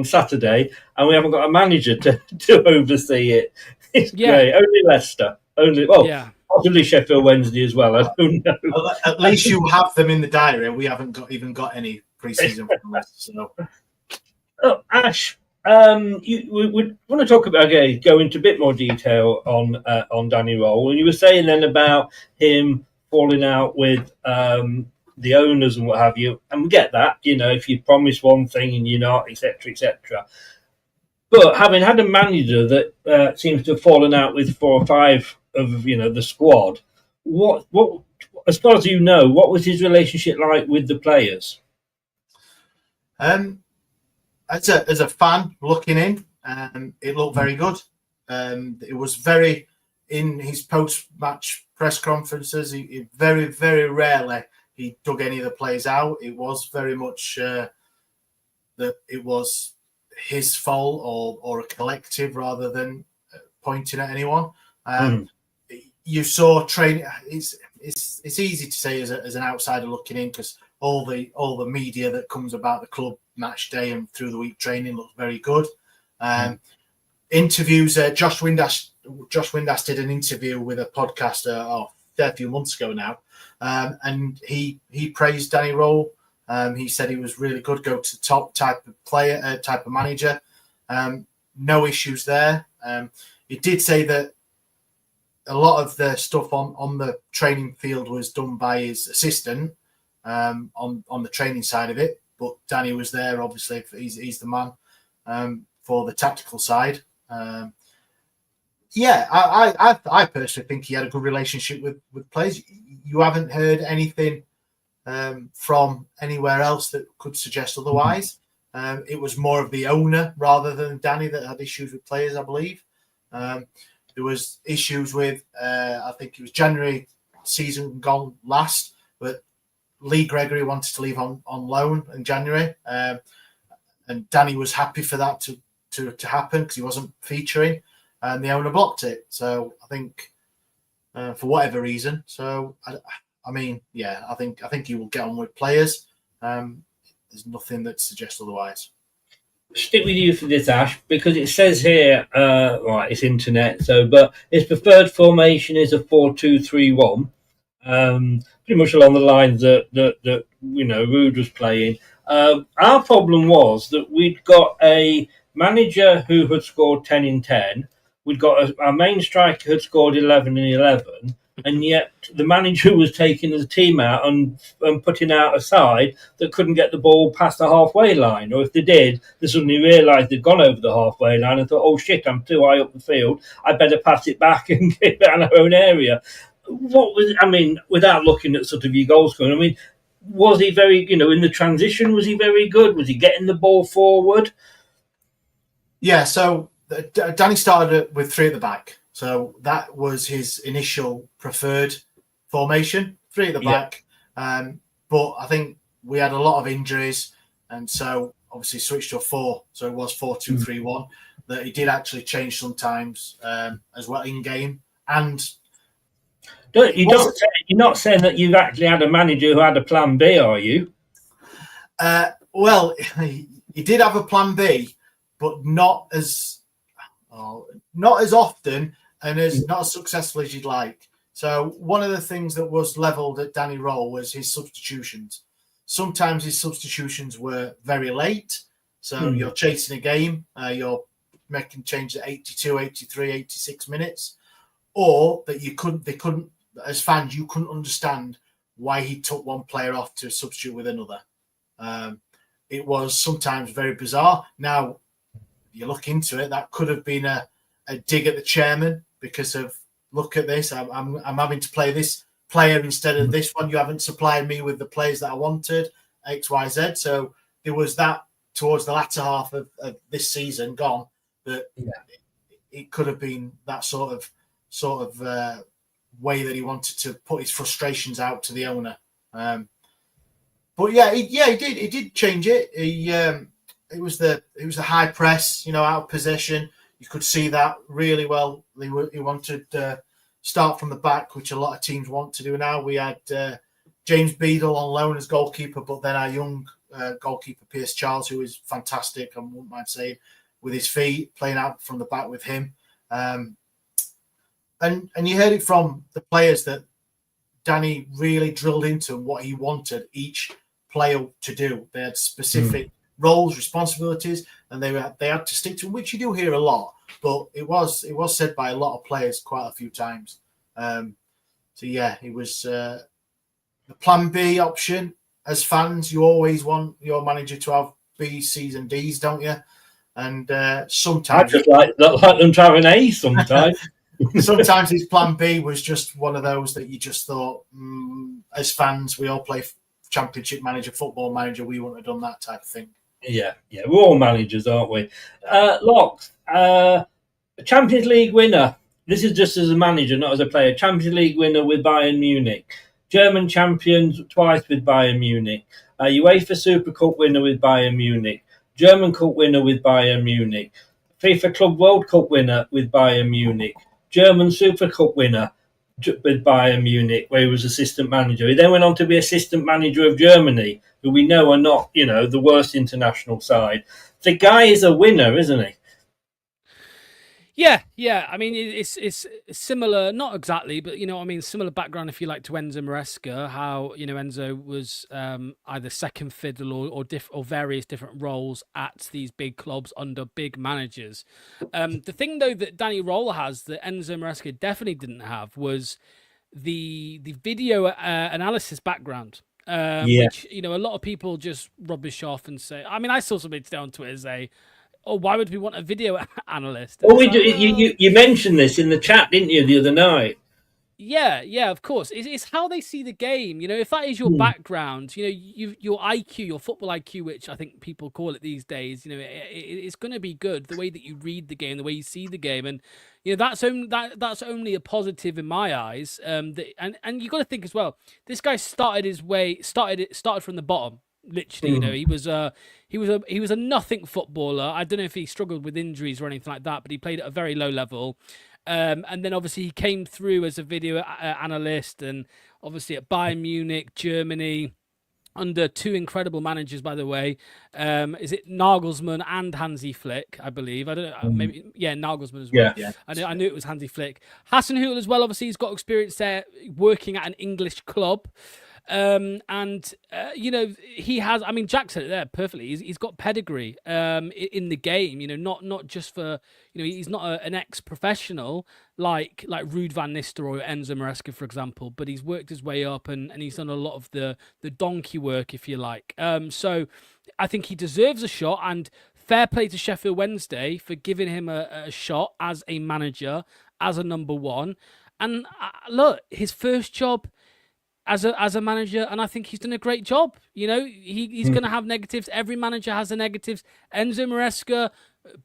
Saturday, and we haven't got a manager to oversee it. It's great. Only Leicester. Possibly Sheffield Wednesday as well. I don't know. At least you have them in the diary. We haven't even got any pre-season friendlies. So. Oh, Ash, we want to talk about go into a bit more detail on Danny Rohl. And you were saying then about him falling out with the owners and what have you, and we get that, if you promise one thing and you're not, etc., etc. But having had a manager that seems to have fallen out with 4 or 5 of the squad, what as far as you know, what was his relationship like with the players? As a fan looking in, it looked very good. It was very, in his post-match press conferences, he very, very rarely he dug any of the players out. It was very much that it was his fault or a collective rather than pointing at anyone. You saw training. It's easy to say as an outsider looking in, because all the media that comes about the club match day and through the week training looks very good. Interviews. Josh Windass did an interview with a podcaster a fair few months ago now, and he praised Danny Rohl. He said he was really good, go to top type of player, type of manager. No issues there. He did say that a lot of the stuff on the training field was done by his assistant on the training side of it, but Danny was there. Obviously, he's the man for the tactical side. I personally think he had a good relationship with players. You haven't heard anything from anywhere else that could suggest otherwise. It was more of the owner rather than Danny that had issues with players, I believe. There was issues with, I think it was January season gone last, but Lee Gregory wanted to leave on loan in January. And Danny was happy for that to happen because he wasn't featuring, and the owner blocked it. So I think for whatever reason. So I think he will get on with players. There's nothing that suggests otherwise. Stick with you for this, Ash, because it says here, it's internet. But his preferred formation is a 4-2-3-1, pretty much along the lines that Ruud was playing. Our problem was that we'd got a manager who had scored 10 in 10. We'd got our main striker had scored 11 in 11. And yet the manager was taking the team out and putting out a side that couldn't get the ball past the halfway line. Or if they did, they suddenly realised they'd gone over the halfway line and thought, oh, shit, I'm too high up the field. I better pass it back and get it in our own area. Without looking at sort of your goal scoring, was he very, in the transition, was he very good? Was he getting the ball forward? Yeah, so Danny started with 3 at the back. So that was his initial preferred formation, 3 at the back. But I think we had a lot of injuries, and so obviously switched to a 4. So it was 4-2-3-1 that he did actually change sometimes as well in game. And you're not saying that you've actually had a manager who had a plan B, are you? Well, he did have a plan B, but not as often. And is not as successful as you'd like. So one of the things that was levelled at Danny Rohl was his substitutions. Sometimes his substitutions were very late. So you're chasing a game, you're making changes at 82, 83, 86 minutes, or that they couldn't, as fans, you couldn't understand why he took one player off to substitute with another. It was sometimes very bizarre. Now, you look into it, that could have been a dig at the chairman because of, look at this, I'm having to play this player instead of this one. You haven't supplied me with the players that I wanted, X, Y, Z. So there was that towards the latter half of this season gone, that it could have been that sort of way that he wanted to put his frustrations out to the owner. But he did change it. It was the high press, out of possession. You could see that really well. He wanted to start from the back, which a lot of teams want to do now. We had James Beadle on loan as goalkeeper, but then our young goalkeeper, Pierce Charles, who is fantastic, I wouldn't mind saying, with his feet, playing out from the back with him. And you heard it from the players that Danny really drilled into what he wanted each player to do. They had specific roles, responsibilities, and they had to stick to them, which you do hear a lot. But it was said by a lot of players quite a few times. It was the plan B option. As fans, you always want your manager to have B, C's, and D's, don't you? And sometimes I just like them to have an A sometimes. Sometimes his plan B was just one of those that you just thought, as fans, we all play Championship manager, football manager, we wouldn't have done that type of thing. Yeah, we're all managers, aren't we? Locks, Champions League winner. This is just as a manager, not as a player. Champions League winner with Bayern Munich. German champions twice with Bayern Munich. UEFA Super Cup winner with Bayern Munich. German Cup winner with Bayern Munich. FIFA Club World Cup winner with Bayern Munich. German Super Cup winner with Bayern Munich, where he was assistant manager. He then went on to be assistant manager of Germany, who we know are not, the worst international side. The guy is a winner, isn't he? Yeah. I mean, it's similar, not exactly, but similar background, if you like, to Enzo Maresca. How Enzo was either second fiddle or various different roles at these big clubs under big managers. The thing though that Danny Rohl has that Enzo Maresca definitely didn't have was the video analysis background. Which a lot of people just rubbish off and say. I mean, I saw somebody today on Twitter say, "Oh, why would we want a video analyst?" Oh, we do. You mentioned this in the chat, didn't you, the other night? Yeah, of course. It's how they see the game. If that is your background, your IQ, your football IQ, which I think people call it these days, it's going to be good. The way that you read the game, the way you see the game, and that's only a positive in my eyes. And you got to think as well. This guy started from the bottom. Literally, he was a nothing footballer. I don't know if he struggled with injuries or anything like that, but he played at a very low level. And then obviously he came through as a video analyst, and obviously at Bayern Munich, Germany, under two incredible managers, by the way. Is it Nagelsmann and Hansi Flick? I believe. I don't know. Maybe Nagelsmann as well. Yeah. I knew it was Hansi Flick. Hasenhüttl as well. Obviously, he's got experience there working at an English club. He has. I mean, Jack said it there perfectly. He's got pedigree in the game. Not just for he's not an ex-professional like Ruud van Nistelrooy or Enzo Maresca, for example. But he's worked his way up and he's done a lot of the donkey work, if you like. So I think he deserves a shot, and fair play to Sheffield Wednesday for giving him a shot as a manager, as a number one. And look, his first job as a manager, and I think he's done a great job. He's going to have negatives. Every manager has the negatives. Enzo Maresca,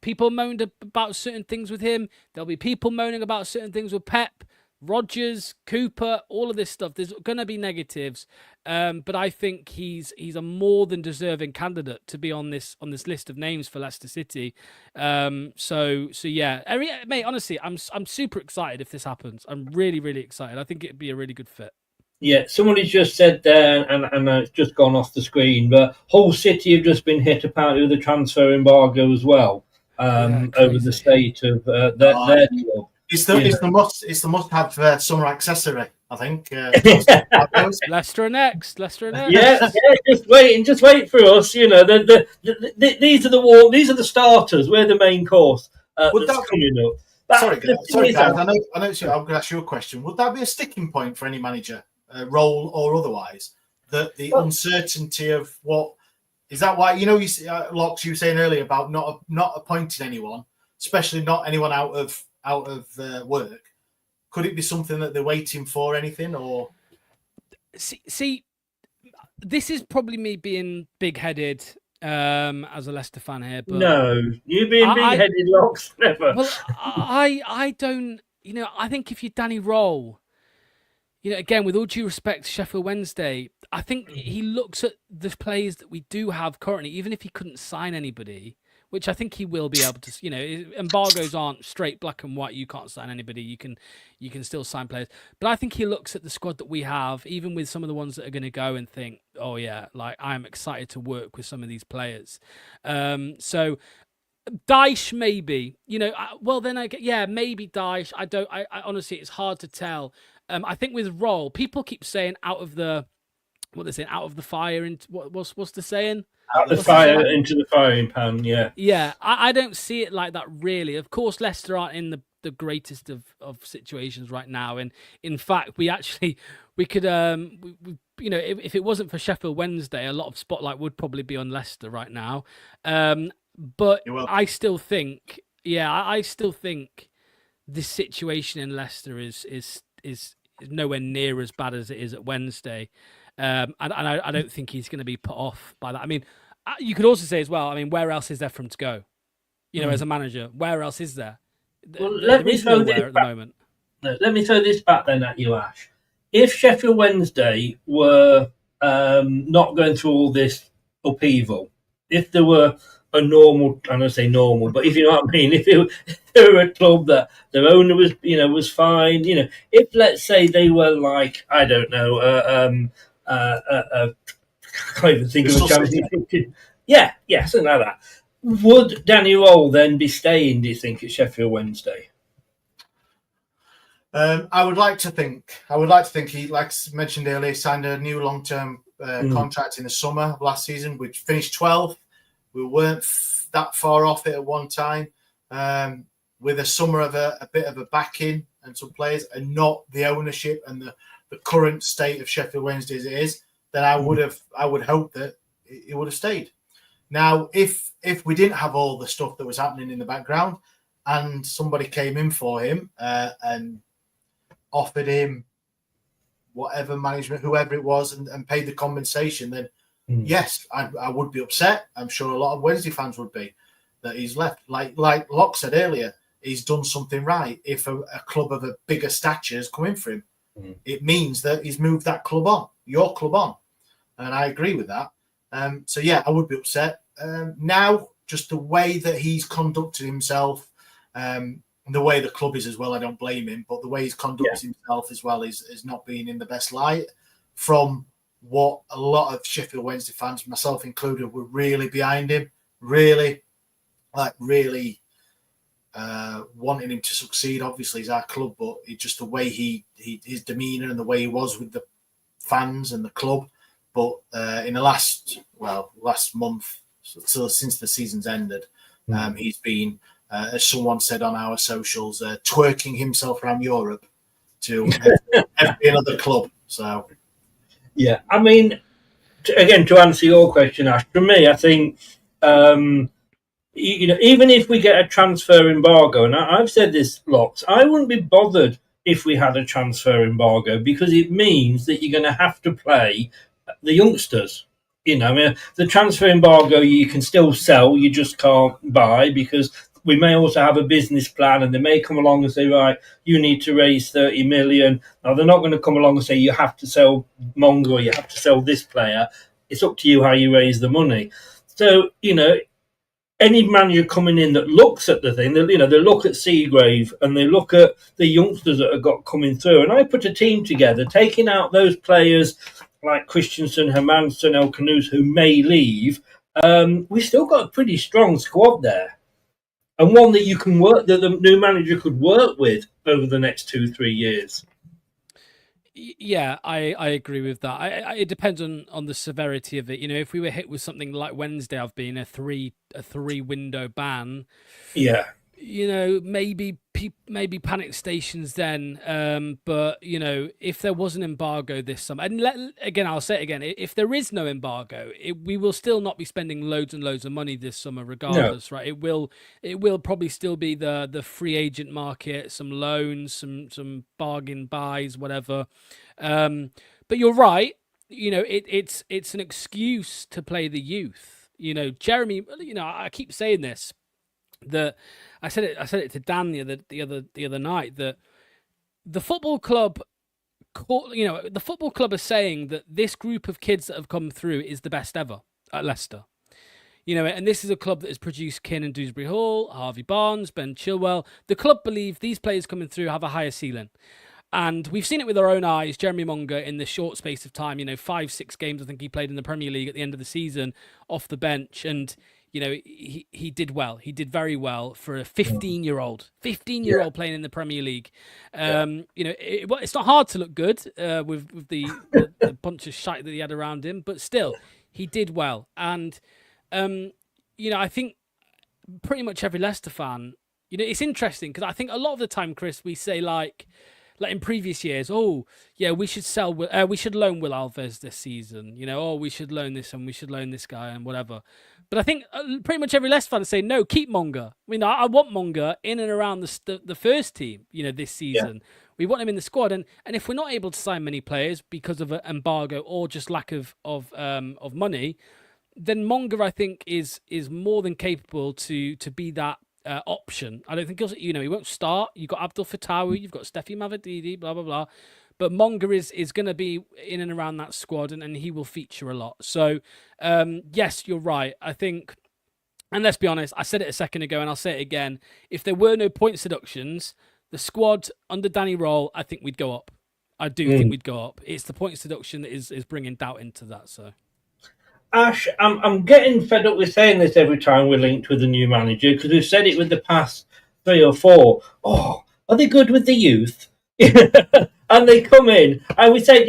people moaned about certain things with him. There'll be people moaning about certain things with Pep, Rodgers, Cooper, all of this stuff. There's going to be negatives, but I think he's a more than deserving candidate to be on this list of names for Leicester City. So yeah, mate. Honestly, I'm super excited if this happens. I'm really, really excited. I think it'd be a really good fit. Yeah, somebody's just said there, and it's just gone off the screen, but Hull City have just been hit apparently with a transfer embargo as well over the state of their club. It's the must-have summer accessory, I think. Leicester are next. Yeah, just wait for us. These are the starters. We're the main course that's coming up. Sorry, guys. I know. I'm going to ask you a question. Would that be a sticking point for any manager, Rohl or otherwise? The uncertainty of what is that? Why Locks, you were saying earlier about not appointing anyone, especially not anyone out of work. Could it be something that they're waiting for? Anything or see, this is probably me being big-headed as a Leicester fan here. But no, you being big-headed, Locks, never. Well, I don't. I think if you're Danny Rohl, again, with all due respect to Sheffield Wednesday, I think he looks at the players that we do have currently, even if he couldn't sign anybody, which I think he will be able to. Embargoes aren't straight black and white. You can't sign anybody. You can still sign players. But I think he looks at the squad that we have, even with some of the ones that are going to go, and think, oh yeah, like I'm excited to work with some of these players. So Dyche, maybe. Maybe Dyche. I honestly, it's hard to tell. I think with Rohl, people keep saying out of the fire, and what's the saying? Out the fire into the firing pan, yeah. Yeah, I don't see it like that, really. Of course, Leicester aren't in the greatest of situations right now. And in fact, we could, if it wasn't for Sheffield Wednesday, a lot of spotlight would probably be on Leicester right now. But I still think, this situation in Leicester is nowhere near as bad as it is at Wednesday. And I don't think he's going to be put off by that. I mean, you could also say as well, where else is there for him to go? As a manager, where else is there? Well, there is nowhere at the moment. Let me throw this back then at you, Ash. If Sheffield Wednesday were not going through all this upheaval, if there were a normal, I don't say normal, but if you know what I mean, if they were a club that their owner was fine, if let's say they were like, I don't know, I can't even think of a championship. Yeah, something like that. Would Danny Rohl then be staying, do you think, at Sheffield Wednesday? I would like to think he, like mentioned earlier, signed a new long-term contract in the summer of last season, which finished 12th. We weren't that far off it at one time, with a summer of a bit of a backing and some players, and not the ownership and the current state of Sheffield Wednesday as it is. Then I would hope that it would have stayed. Now, if we didn't have all the stuff that was happening in the background, and somebody came in for him and offered him whatever management, whoever it was, and paid the compensation, then yes, I would be upset. I'm sure a lot of Wednesday fans would be that he's left. Like Locke said earlier, he's done something right. If a club of a bigger stature has come in for him, it means that he's moved that club on, your club on. And I agree with that. So, yeah, I would be upset. Now, just the way that he's conducted himself, and the way the club is as well, I don't blame him, but the way he's conducted himself as well is not being in the best light from what a lot of Sheffield Wednesday fans, myself included, were really behind him, really wanting him to succeed. Obviously, he's our club, but it's just the way his demeanour and the way he was with the fans and the club. But in the last month, since the season's ended, he's been, as someone said on our socials, twerking himself around Europe to every other club. So, yeah, I mean, to answer your question, Ash, for me, I think, even if we get a transfer embargo, and I've said this lots, I wouldn't be bothered if we had a transfer embargo, because it means that you're going to have to play the youngsters. The transfer embargo, you can still sell, you just can't buy, because we may also have a business plan, and they may come along and say, right, you need to raise 30 million. Now, they're not going to come along and say, you have to sell Mongo, or you have to sell this player. It's up to you how you raise the money. So, any manager coming in that looks at the thing, they look at Seagrave and they look at the youngsters that have got coming through. And I put a team together, taking out those players like Christensen, Hermansen, El Canus, who may leave. We've still got a pretty strong squad there. and one that you can work, that the new manager could work with over the next 2-3 years. Yeah, I agree with that. It depends on the severity of it. If we were hit with something like Wednesday, I've been a three window ban. Yeah. Maybe panic stations then. But if there was an embargo this summer, and again, I'll say it again: if there is no embargo, we will still not be spending loads and loads of money this summer, regardless, right? It will probably still be the free agent market, some loans, some bargain buys, whatever. But you're right. It's an excuse to play the youth. Jeremy. I keep saying this. That I said it to Dan the other night, that the football club, the football club are saying that this group of kids that have come through is the best ever at Leicester. And this is a club that has produced Keane and Dewsbury Hall, Harvey Barnes, Ben Chilwell. The club believe these players coming through have a higher ceiling. And we've seen it with our own eyes. Jeremy Munger, in the short space of time, 5-6 games I think he played in the Premier League at the end of the season off the bench, and he did well. He did very well for a 15-year-old playing in the Premier League. It's not hard to look good with the bunch of shite that he had around him, but still, he did well. And I think pretty much every Leicester fan, it's interesting because I think a lot of the time, Chris, we say like in previous years, we should we should loan Will Alves this season. We should loan this and we should loan this guy and whatever. But I think pretty much every Leicester fan say, no, keep Munger. I want Munger in and around the first team, this season. Yeah. We want him in the squad. And if we're not able to sign many players because of an embargo or just lack of money, then Munger, I think, is more than capable to be that option. I don't think he won't start. You've got Abdul Fattawi, you've got Steffi Mavididi, blah, blah, blah. But Munger is going to be in and around that squad, and he will feature a lot. So, yes, you're right. I think, and let's be honest, I said it a second ago, and I'll say it again. If there were no point deductions, the squad under Danny Rohl, I think we'd go up. I do think we'd go up. It's the point deduction that is bringing doubt into that. So, Ash, I'm getting fed up with saying this every time we're linked with a new manager, because we've said it with the past 3 or 4. Oh, are they good with the youth? And they come in, and we said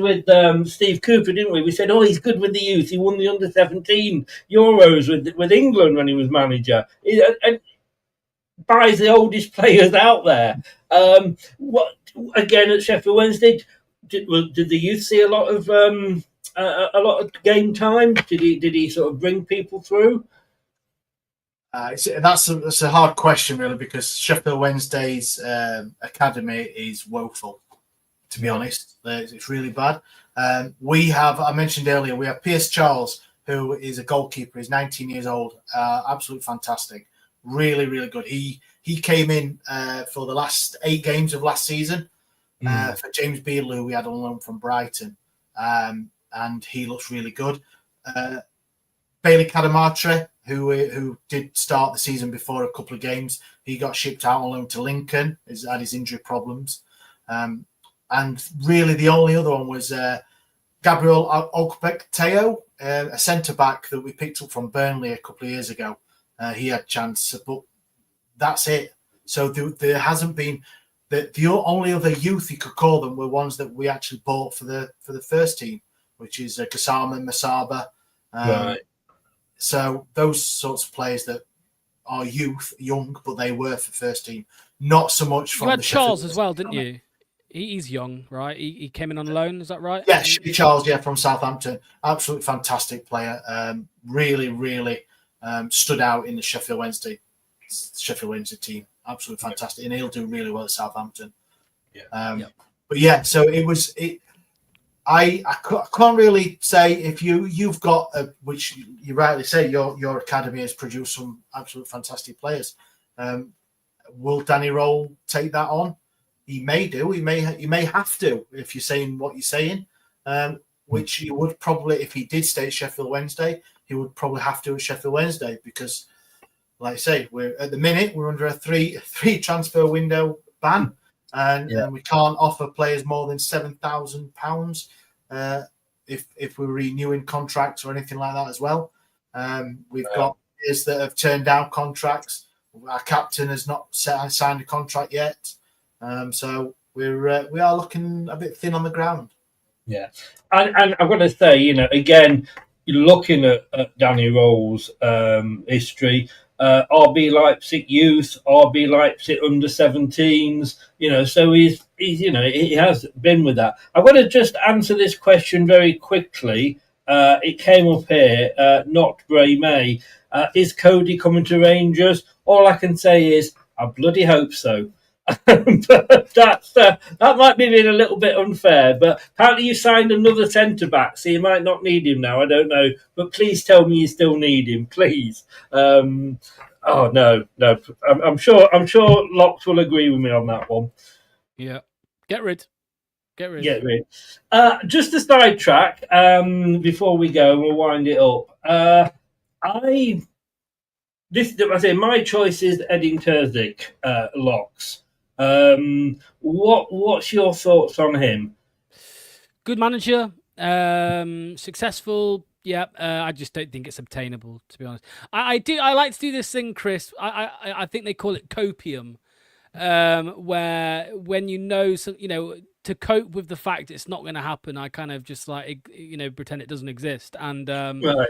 with Steve Cooper, didn't we? We said, he's good with the youth. He won the under-17 Euros with England when he was manager, and buys the oldest players out there. What again at Sheffield Wednesday? Did the youth see a lot of game time? Did he sort of bring people through? That's a hard question, really, because Sheffield Wednesday's academy is woeful, to be honest. It's really bad. I mentioned earlier, we have Pierce Charles, who is a goalkeeper. He's 19 years old. Absolutely fantastic. Really, really good. He came in for the last 8 games of last season for James Beadle, who we had on loan from Brighton. And he looks really good. Bailey Cadamartre, who did start the season before a couple of games, he got shipped out on loan to Lincoln. He's had his injury problems. And really the only other one was Gabriel Okbek-Teo, a centre-back that we picked up from Burnley a couple of years ago. He had a chance, but that's it. So there hasn't been... The only other youth you could call them were ones that we actually bought for the first team, which is Gassama, Masaba. Right. So those sorts of players that are young, but they were for first team. Not so much from you had the Charles Sheffield as well, didn't you? He's young, right? He came in on loan, is that right? Yeah, Charles, from Southampton. Absolutely fantastic player. Really, really stood out in the Sheffield Wednesday team. Absolutely fantastic. And he'll do really well at Southampton. Yeah. But yeah, so it was... I can't really say if you've got, which you rightly say, your academy has produced some absolute fantastic players. Will Danny Rohl take that on? He may do. He may have to if you're saying what you're saying. Which he would probably, if he did stay at Sheffield Wednesday, he would probably have to at Sheffield Wednesday because, like I say, we're under a three transfer window ban. And we can't offer players more than £7,000 if we're renewing contracts or anything like that as well. We've got players that have turned down contracts. Our captain has not signed a contract yet, so we are looking a bit thin on the ground. Yeah, and I've got to say, again, looking at Danny Rohl's history, RB Leipzig youth, RB Leipzig under 17s, so he's he has been with that. I've got to just answer this question very quickly. It came up here, not Bray May. Is Cody coming to Rangers? All I can say is I bloody hope so. But that might be being a little bit unfair. But apparently you signed another centre back, so you might not need him now. I don't know, but please tell me you still need him, please. Oh no. I'm sure Locks will agree with me on that one. Yeah, get rid. Just a sidetrack before we go, and we'll wind it up. My choice is Edin Terzic, Locks. What's your thoughts on him? Good manager, successful. Yeah, I just don't think it's obtainable, to be honest. I like to do this thing, Chris. I think they call it copium, where when to cope with the fact it's not going to happen, I kind of just pretend it doesn't exist. And Right.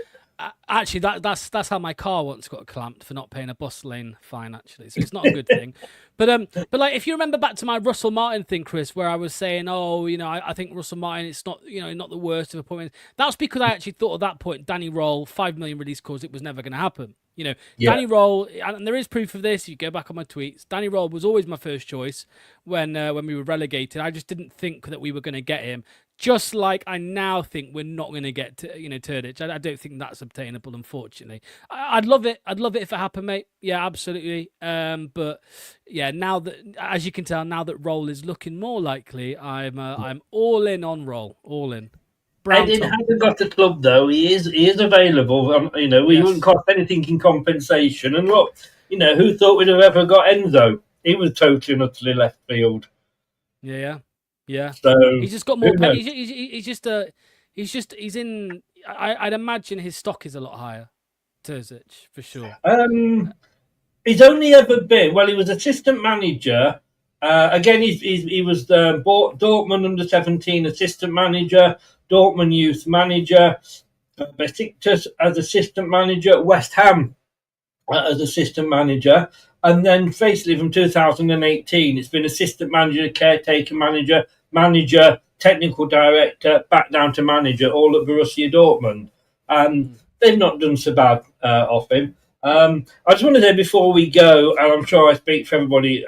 Actually, that's how my car once got clamped for not paying a bus lane fine. Actually, so it's not a good thing. But like if you remember back to my Russell Martin thing, Chris, where I was saying, I think Russell Martin, it's not not the worst of appointments. That's because I actually thought at that point, Danny Rohl, 5 million release clause, it was never going to happen. Danny Rohl, and there is proof of this. You go back on my tweets. Danny Rohl was always my first choice when we were relegated. I just didn't think that we were going to get him. Just like I now think we're not going to get Turdich. I don't think that's obtainable, unfortunately. I'd love it. I'd love it if it happened, mate. Yeah, absolutely. But yeah, now that, as you can tell, now that Rohl is looking more likely, I'm all in on Rohl. All in. Edin hasn't got a club though. He is available. We wouldn't cost anything in compensation. And look, who thought we'd have ever got Enzo? He was totally and utterly left field. Yeah. So he's just got more. He's in. I'd imagine his stock is a lot higher. Terzic for sure. He's only ever been. Well, he was assistant manager. Again, he was Dortmund under 17 assistant manager, Dortmund youth manager, Besiktas as assistant manager, West Ham as assistant manager, and then basically from 2018, it's been assistant manager, caretaker manager, technical director, back down to manager, all at Borussia Dortmund. They've not done so bad off him. I just want to say before we go, and I'm sure I speak for everybody,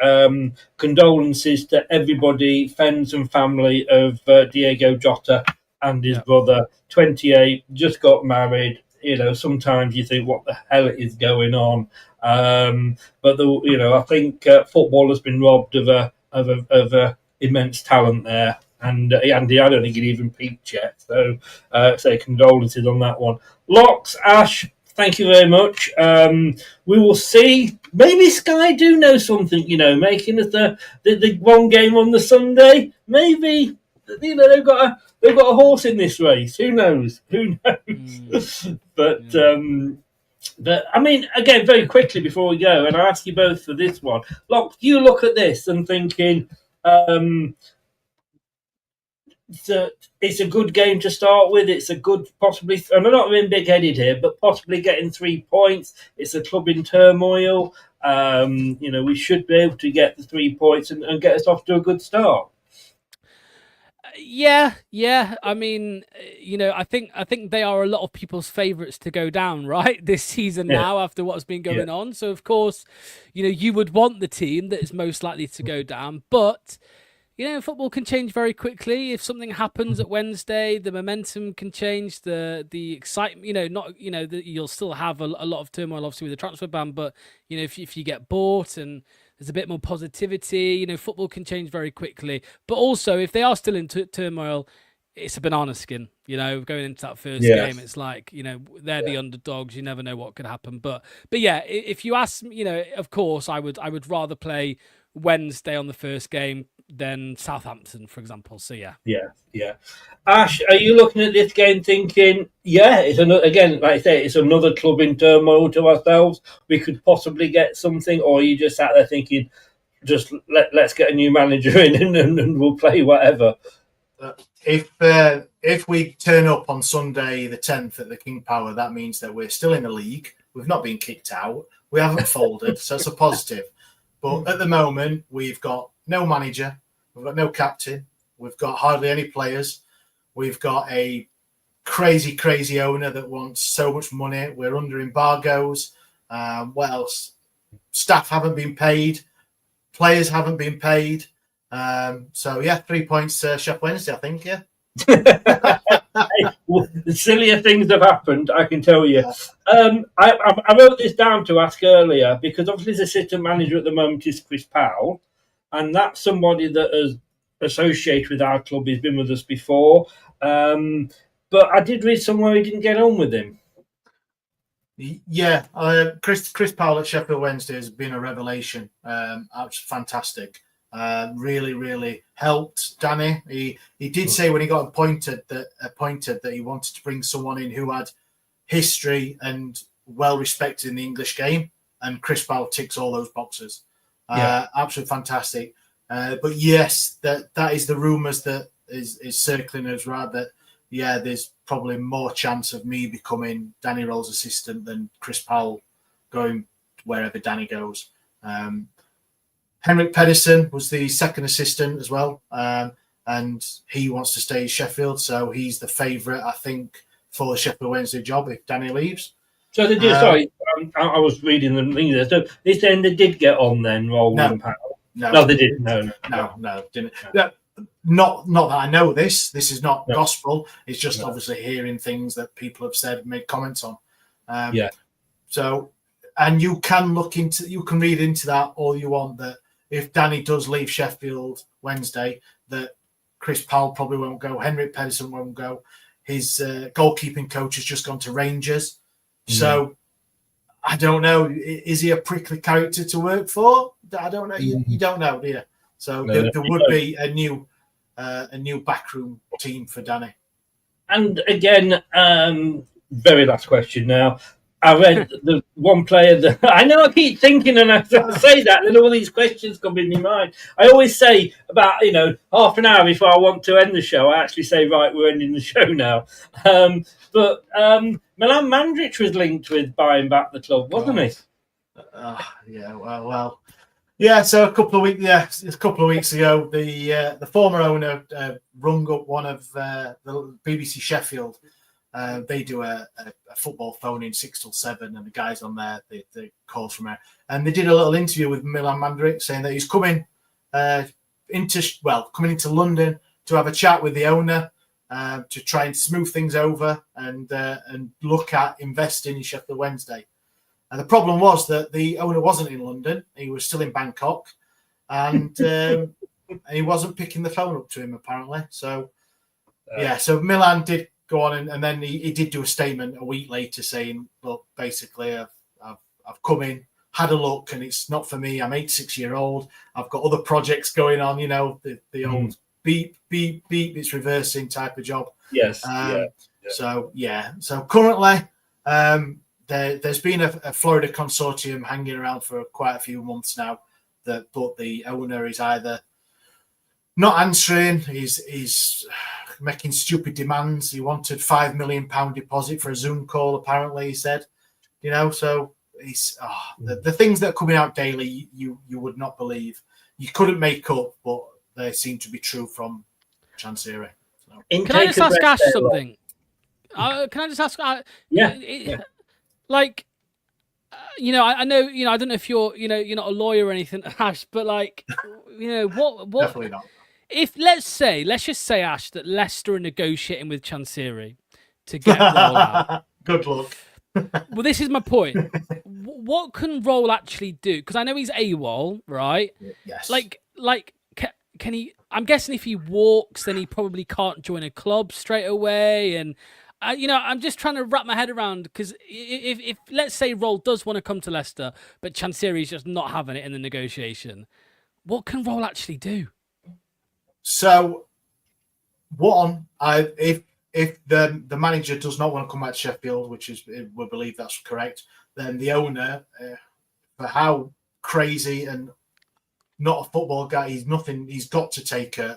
condolences to everybody, friends and family of Diego Jota and his brother, 28, just got married. Sometimes you think, what the hell is going on? But I think football has been robbed of a immense talent there. And Andy, I don't think he'd even peaked yet. So, say condolences on that one. Locks, Ash, thank you very much. We will see. Maybe Sky do know something, making us the one game on the Sunday. Maybe, they've got a horse in this race. Who knows? But I mean, again, very quickly before we go, and I'll ask you both for this one. Locks, you look at this and thinking, it's a good game to start with. It's a good, possibly, and I'm not being big-headed here, but possibly getting 3 points. It's a club in turmoil. We should be able to get the 3 points and get us off to a good start. Yeah. I mean, I think they are a lot of people's favourites to go down, right, this season now after what's been going on. So of course, you would want the team that is most likely to go down, but. Football can change very quickly. If something happens at Wednesday, the momentum can change. The excitement, you'll still have a lot of turmoil, obviously, with the transfer ban. But if you get bought and there's a bit more positivity, football can change very quickly. But also, if they are still in turmoil, it's a banana skin. Going into that first game, it's like they're the underdogs. You never know what could happen. But yeah, if you ask, of course, I would rather play Wednesday on the first game. than Southampton, for example. So yeah. Yeah. Ash, are you looking at this game thinking, it's another, again, like I say, it's another club in turmoil to ourselves. We could possibly get something, or are you just sat there thinking, just let's get a new manager in and we'll play whatever? If we turn up on Sunday the 10th at the King Power, that means that we're still in the league. We've not been kicked out. We haven't folded, so it's a positive. But at the moment, we've got no manager, we've got no captain, we've got hardly any players, we've got a crazy, crazy owner that wants so much money. We're under embargoes. What else? Staff haven't been paid, players haven't been paid. 3 points Sheffield Wednesday, I think, yeah. Sillier things have happened, I can tell you. I wrote this down to ask earlier because obviously the assistant manager at the moment is Chris Powell, and that's somebody that is associated with our club. He's been with us before, but I did read somewhere he didn't get on with him. Yeah, Chris Powell at Sheffield Wednesday has been a revelation. Fantastic. Really, really helped Danny. He did say when he got appointed that he wanted to bring someone in who had history and well respected in the English game, and Chris Powell ticks all those boxes. Absolutely fantastic. But yes, that is the rumours that is circling us, right? That there's probably more chance of me becoming Danny Rohl's assistant than Chris Powell going wherever Danny goes. Henrik Pedersen was the second assistant as well, and he wants to stay in Sheffield, so he's the favourite, I think, for the Sheffield Wednesday job if Danny leaves. So they did. I was reading the thing there. So they're saying they did get on then, Rohl and Powell. No, they didn't. No, didn't. No. Not that I know this. This is not gospel. It's just obviously hearing things that people have said, made comments on. So, and you can read into that all you want, that if Danny does leave Sheffield Wednesday, that Chris Powell probably won't go. Henrik Pedersen won't go. His goalkeeping coach has just gone to Rangers. So I don't know. Is he a prickly character to work for? I don't know. You don't know, do you? So there would be a new backroom team for Danny. And again, very last question now. I read the one player that I know I keep thinking, and I say that, and all these questions come in my mind. I always say about half an hour before I want to end the show, I actually say, right, we're ending the show now. But Milan Mandaric was linked with buying back the club, wasn't he? Well. Yeah, so a couple of weeks ago, the former owner rung up one of the BBC Sheffield. They do a football phone in 6 till 7, and the guys on there, they call from there, and they did a little interview with Milan Mandaric saying that he's coming into London to have a chat with the owner to try and smooth things over and look at investing in Sheffield Wednesday. And the problem was that the owner wasn't in London; he was still in Bangkok, and he wasn't picking the phone up to him apparently. So so Milan did go on, and then he did do a statement a week later saying, "Look, basically, I've come in, had a look, and it's not for me. I'm 86-year-old. I've got other projects going on. The old beep beep beep. It's reversing type of job." Yes. So currently, there's been a Florida consortium hanging around for quite a few months now. But the owner is either not answering, he's making stupid demands. He wanted £5 million deposit for a Zoom call, apparently, he said. So he's the things that are coming out daily, you would not believe. You couldn't make up, but they seem to be true from Chancery. So. Can I just ask Ash something? Can I just ask? Like, I know, I don't know if you're not a lawyer or anything, Ash, but what? Definitely not. If let's just say, Ash, that Leicester are negotiating with Chancery to get Rohl out. Good luck. Well, this is my point. What can Rohl actually do? Because I know he's AWOL, right? Yes. Can he? I'm guessing if he walks, then he probably can't join a club straight away. And I'm just trying to wrap my head around, because if let's say Rohl does want to come to Leicester, but Chancery's just not having it in the negotiation, what can Rohl actually do? So, one, if the manager does not want to come back to Sheffield, which is we believe that's correct, then the owner, for how crazy and not a football guy, he's nothing. He's got to take an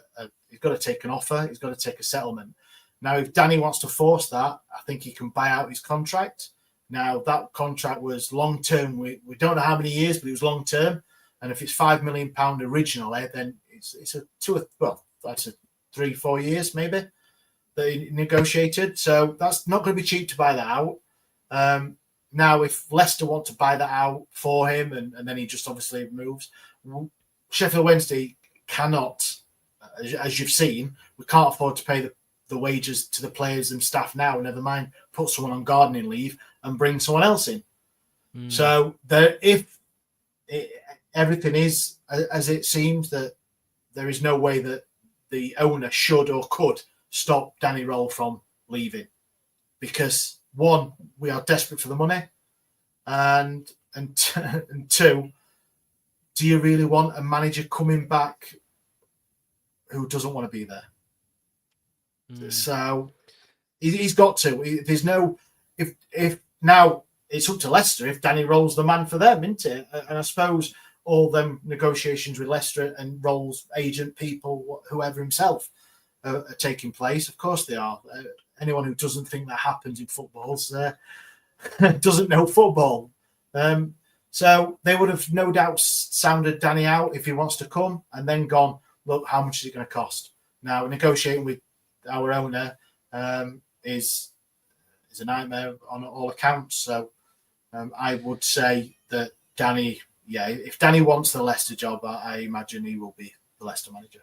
offer. He's got to take a settlement. Now, if Danny wants to force that, I think he can buy out his contract. Now, that contract was long term. We don't know how many years, but it was long term. And if it's £5 million originally, then it's that's a 3-4 years maybe that he negotiated. So that's not going to be cheap to buy that out. Now, if Leicester want to buy that out for him, and then he just obviously moves, Sheffield Wednesday cannot, as you've seen, we can't afford to pay the wages to the players and staff now, never mind put someone on gardening leave and bring someone else in. So if everything is as it seems, that there is no way that the owner should or could stop Danny Rohl from leaving, because one, we are desperate for the money, and two, do you really want a manager coming back who doesn't want to be there? So he's got to. There's no if now it's up to Leicester if Danny Rohl's the man for them, isn't it? And I suppose all them negotiations with Leicester and Rohl's agent people, whoever himself, are taking place. Of course they are. Anyone who doesn't think that happens in football doesn't know football. So they would have no doubt sounded Danny out if he wants to come, and then gone, look, how much is it going to cost? Now, negotiating with our owner is a nightmare on all accounts. So I would say that Danny, if Danny wants the Leicester job, I imagine he will be the Leicester manager.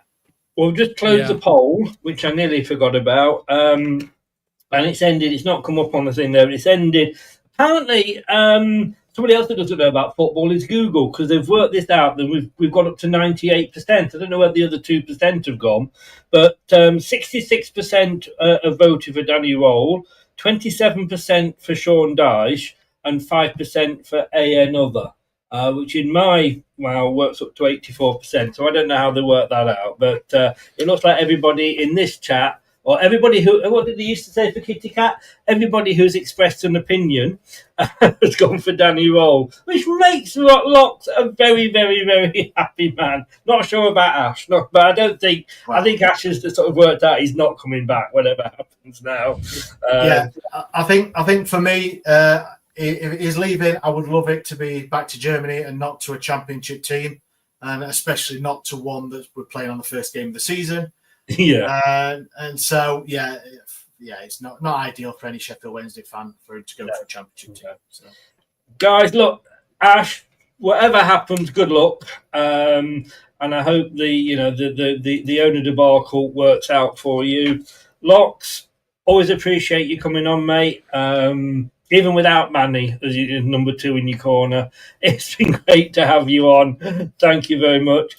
We'll just close the poll, which I nearly forgot about. And it's ended. It's not come up on the thing there, but it's ended. Apparently, somebody else that doesn't know about football is Google, because they've worked this out, and we've got up to 98%. I don't know where the other 2% have gone, but 66% have voted for Danny Rohl, 27% for Sean Dyche, and 5% for another, which in my works up to 84%. So I don't know how they work that out, but it looks like everybody in this chat, or everybody who, what did they used to say for Kitty Cat? Everybody who's expressed an opinion has gone for Danny Rohl, which makes Locks a very, very, very happy man. Not sure about Ash, but I don't think, I think Ash has sort of worked out he's not coming back, whatever happens now. I think for me, if he's leaving, I would love it to be back to Germany and not to a championship team, and especially not to one that we're playing on the first game of the season. And so it's not ideal for any Sheffield Wednesday fan for him to go to a championship team. So. Guys, look, Ash, whatever happens, good luck, and I hope the owner debacle works out for you. Locks, always appreciate you coming on, mate. Even without Manny as number 2 in your corner, it's been great to have you on. Thank you very much.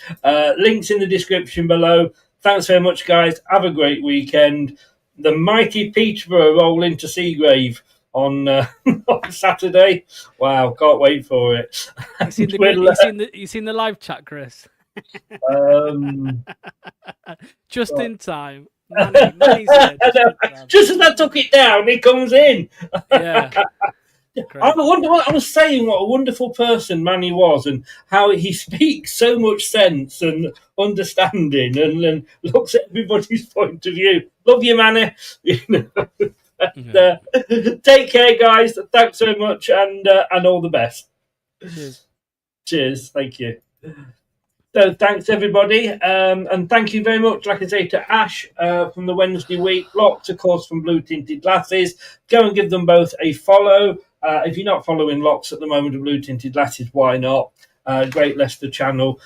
Links in the description below. Thanks very much, guys. Have a great weekend. The mighty Peterborough roll into Seagrave on Saturday. Wow, can't wait for it. You seen the live chat, Chris? Just in time. Manny's just as I took it down, he comes in. Yeah. I was saying what a wonderful person Manny was, and how he speaks so much sense and understanding, and looks at everybody's point of view. Love you, Manny. Take care, guys. Thanks so much, and all the best. Cheers. Thank you. So thanks, everybody. And thank you very much, like I say, to Ash from the Wednesday week. Locks, of course, from Blue Tinted Glasses. Go and give them both a follow. If you're not following Locks at the moment of Blue Tinted Glasses, why not? Great Leicester channel.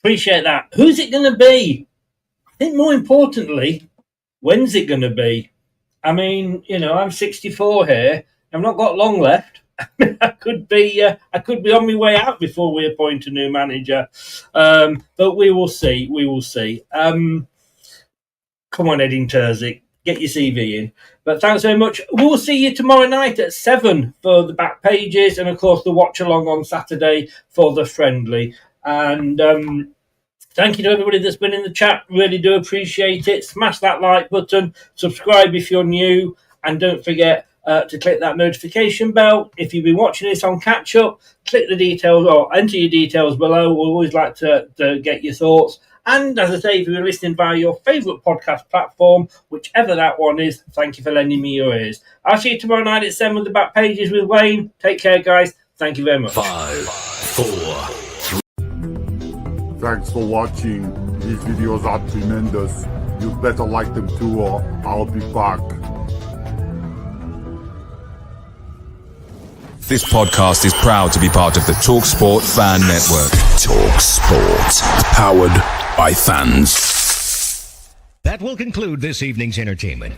Appreciate that. Who's it going to be? I think more importantly, when's it going to be? I mean, I'm 64 here. I've not got long left. I could be on my way out before we appoint a new manager, but we will see. Come on, Eddie Terzic, get your CV in. But thanks very much. We'll see you tomorrow night at 7 for the back pages, and of course the watch along on Saturday for the friendly. And Thank you to everybody that's been in the chat. Really do appreciate it. Smash that like button. Subscribe if you're new. And don't forget to click that notification bell. If you've been watching this on catch up, click the details or enter your details below. We always like to get your thoughts. And as I say, if you're listening via your favourite podcast platform, whichever that one is, thank you for lending me your ears. I'll see you tomorrow night at 7 with the back pages with Wayne. Take care, guys. Thank you very much. 5, 4, 3. Thanks for watching. These videos are tremendous. You better like them too, or I'll be back. This podcast is proud to be part of the TalkSport Fan Network. TalkSport. Powered by fans. That will conclude this evening's entertainment.